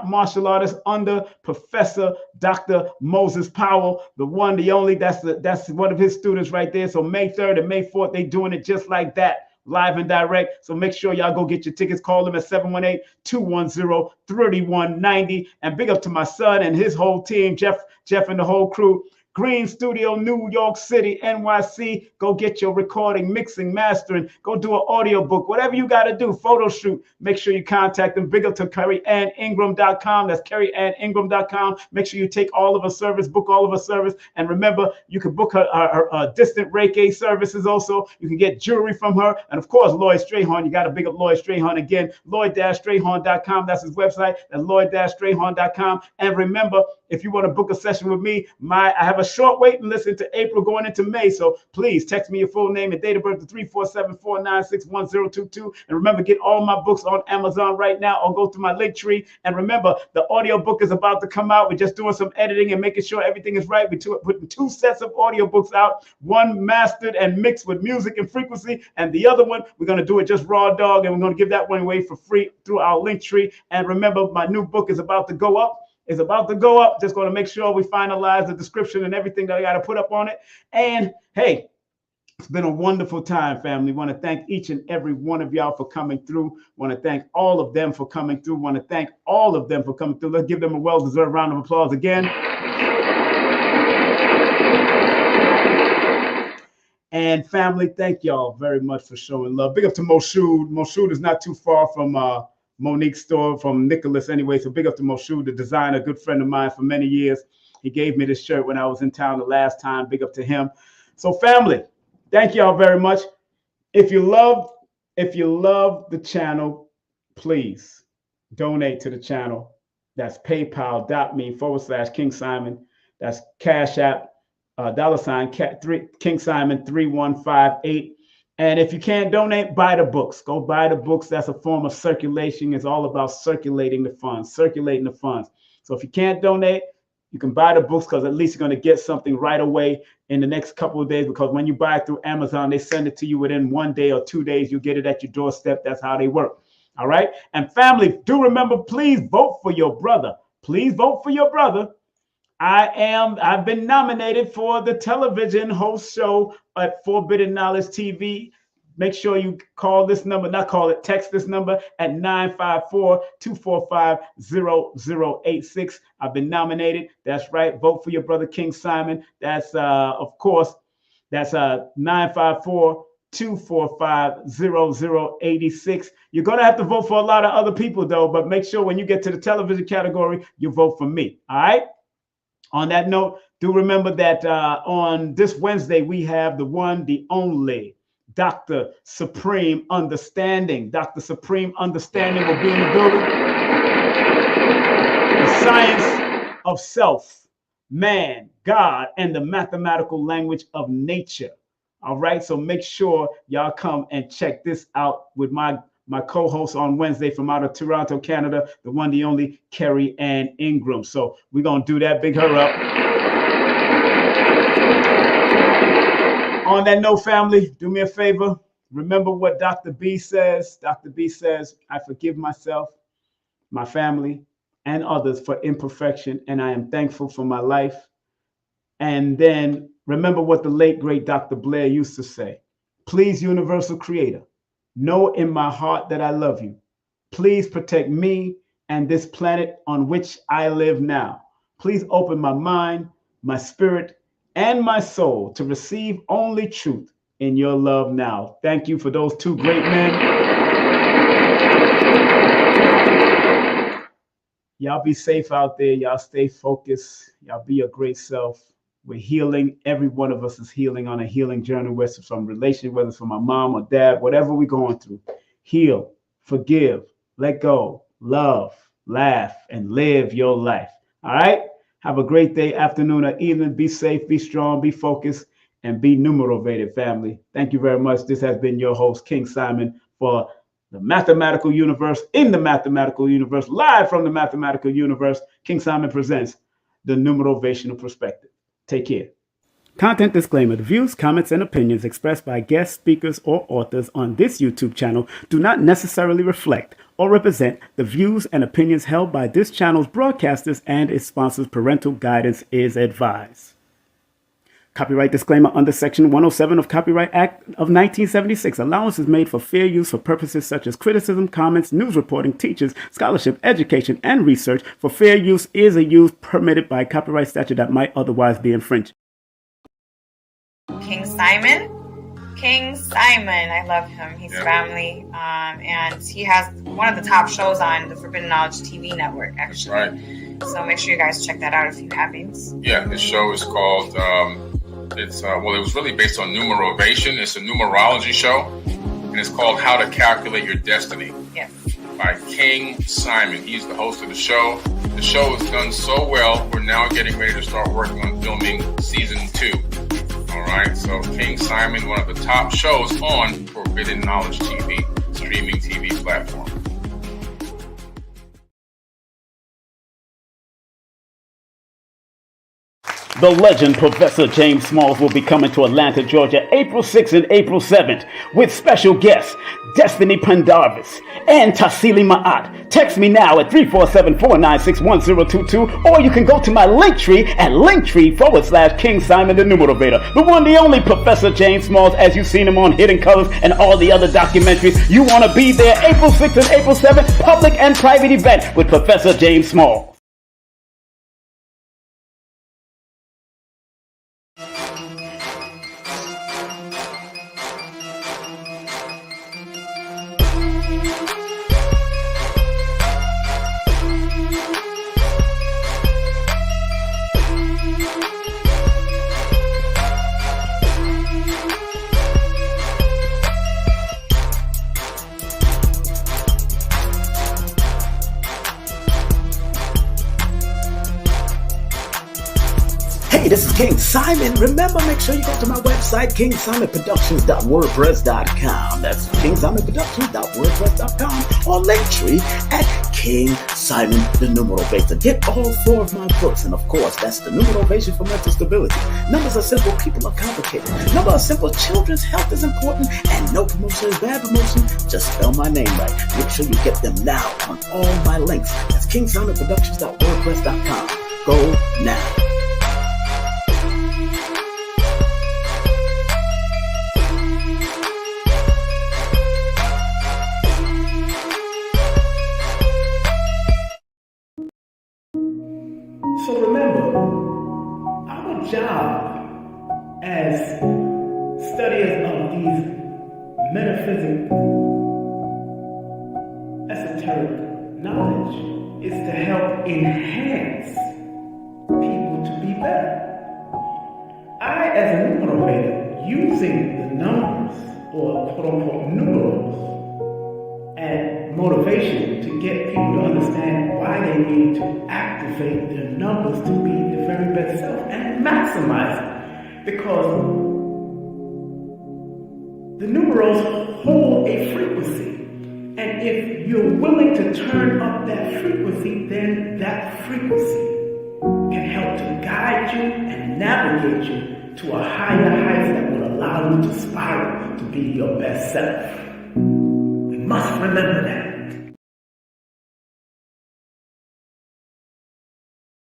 martial artists under Professor Dr. Moses Powell, the one, the only. That's one of his students right there. So May 3rd and May 4th, they doing it just like that, live and direct. So make sure y'all go get your tickets. Call them at 718-210-3190. And big up to my son and his whole team, Jeff and the whole crew. Green Studio, New York City, NYC. Go get your recording, mixing, mastering. Go do an audio book, whatever you got to do, photo shoot. Make sure you contact them. Big up to KerryAnnIngram.com. That's KerryAnnIngram.com. Make sure you take all of her service, book all of her service. And remember, you can book her distant Reiki services also. You can get jewelry from her. And of course, Lloyd Strayhorn. You got to big up Lloyd Strayhorn again. Lloyd-Strayhorn.com. That's his website. That's Lloyd-Strayhorn.com. And remember, if you want to book a session with me, I have a short waiting list into April going into May. So please text me your full name and date of birth to 347-496-1022. And remember, get all my books on Amazon right now or go through my Linktree. And remember, the audio book is about to come out. We're just doing some editing and making sure everything is right. We're putting 2 sets of audio books out, one mastered and mixed with music and frequency, and the other one, we're going to do it just raw dog, and we're going to give that one away for free through our Linktree. And remember, my new book is about to go up. It's about to go up. Just going to make sure we finalize the description and everything that I got to put up on it. And hey, it's been a wonderful time, family. Want to thank each and every one of y'all for coming through. Want to thank all of them for coming through. Want to thank all of them for coming through. Let's give them a well-deserved round of applause again. And family, thank y'all very much for showing love. Big up to Moshood. Moshood is not too far from Monique's store, from Nicholas anyway. So big up to Moshood, the designer, good friend of mine for many years. He gave me this shirt when I was in town the last time. Big up to him. So family, thank y'all very much. If you love the channel, please donate to the channel. That's paypal.me/King Simon. That's Cash App, $King Simon 3158. And if you can't donate, buy the books. Go buy the books. That's a form of circulation. It's all about circulating the funds. So if you can't donate, you can buy the books, because at least you're going to get something right away in the next couple of days, because when you buy it through Amazon, they send it to you within 1 day or 2 days. You get it at your doorstep. That's how they work. All right. And family, do remember, please vote for your brother. Please vote for your brother. I've been nominated for the television host show at Forbidden Knowledge TV. Make sure you call this number, text this number at 954-245-0086. I've been nominated. That's right. Vote for your brother, King Simon. That's, of course, that's 954-245-0086. You're going to have to vote for a lot of other people, though, but make sure when you get to the television category, you vote for me. All right? On that note, Do remember that on this Wednesday, we have the one, the only, Dr. Supreme Understanding. Dr. Supreme Understanding will be in the building. The science of self, man, God, and the mathematical language of nature. All right, so make sure y'all come and check this out with my co-host on Wednesday from out of Toronto, Canada, the one, the only, Carrie Ann Ingram. So we're going to do that. Big her up. On that note, family, do me a favor. Remember what Dr. B says. Dr. B says, I forgive myself, my family, and others for imperfection, and I am thankful for my life. And then remember what the late, great Dr. Blair used to say. Please, universal creator, know in my heart that I love you. Please protect me and this planet on which I live now. Please open my mind, my spirit, and my soul to receive only truth in your love now. Thank you for those two great men. Y'all be safe out there. Y'all stay focused. Y'all be your great self. We're healing. Every one of us is healing on a healing journey, whether it's from relation, whether it's from my mom or dad, whatever we're going through. Heal, forgive, let go, love, laugh, and live your life. All right? Have a great day, afternoon, or evening. Be safe, be strong, be focused, and be numerovated, family. Thank you very much. This has been your host, King Simon, for the mathematical universe, in the mathematical universe, live from the mathematical universe. King Simon presents the Numerovational Perspective. Take care. Content disclaimer. The views, comments, and opinions expressed by guest speakers or authors on this YouTube channel do not necessarily reflect or represent the views and opinions held by this channel's broadcasters and its sponsors. Parental guidance is advised. Copyright disclaimer under Section 107 of Copyright Act of 1976. Allowance is made for fair use for purposes such as criticism, comments, news reporting, teachers, scholarship, education, and research. For fair use is a use permitted by copyright statute that might otherwise be infringed. King Simon. I love him. He's family. And he has one of the top shows on the Forbidden Knowledge TV network, actually. That's right. So make sure you guys check that out if you haven't. Yeah, his show is called, it was really based on numerovation. It's a numerology show. And it's called How to Calculate Your Destiny. Yes. By King Simon. He's the host of the show. The show has done so well, we're now getting ready to start working on filming season 2. All right, so King Simon, one of the top shows on Forbidden Knowledge TV, streaming TV platform. The legend Professor James Smalls will be coming to Atlanta, Georgia, April 6th and April 7th with special guests Destiny Pendarvis and Tassili Ma'at. Text me now at 347-496-1022, or you can go to my Linktree at Linktree/King Simon the Numeravator. The one, the only Professor James Smalls, as you've seen him on Hidden Colors and all the other documentaries. You want to be there April 6th and April 7th, public and private event with Professor James Smalls. This is King Simon. Remember, make sure you go to my website, kingsimonproductions.wordpress.com. That's kingsimonproductions.wordpress.com, or Linktree at King Simon the Numeravator. Get all 4 of my books, and of course, that's the Numerovation for Mental Stability. Numbers are simple, people are complicated. Numbers are simple, children's health is important, and no promotion is bad promotion. Just spell my name right. Make sure you get them now on all my links. That's kingsimonproductions.wordpress.com. Go now. So remember, our job as studiers of these metaphysical, esoteric knowledge is to help enhance people to be better. as a numerator, using the numbers, or quote-unquote numerals, and motivation to get people to understand why they need to activate their numbers to be their very best self and maximize it. Because the numerals hold a frequency. And if you're willing to turn up that frequency, then that frequency can help to guide you and navigate you to a higher height that will allow you to spiral to be your best self. We must remember that.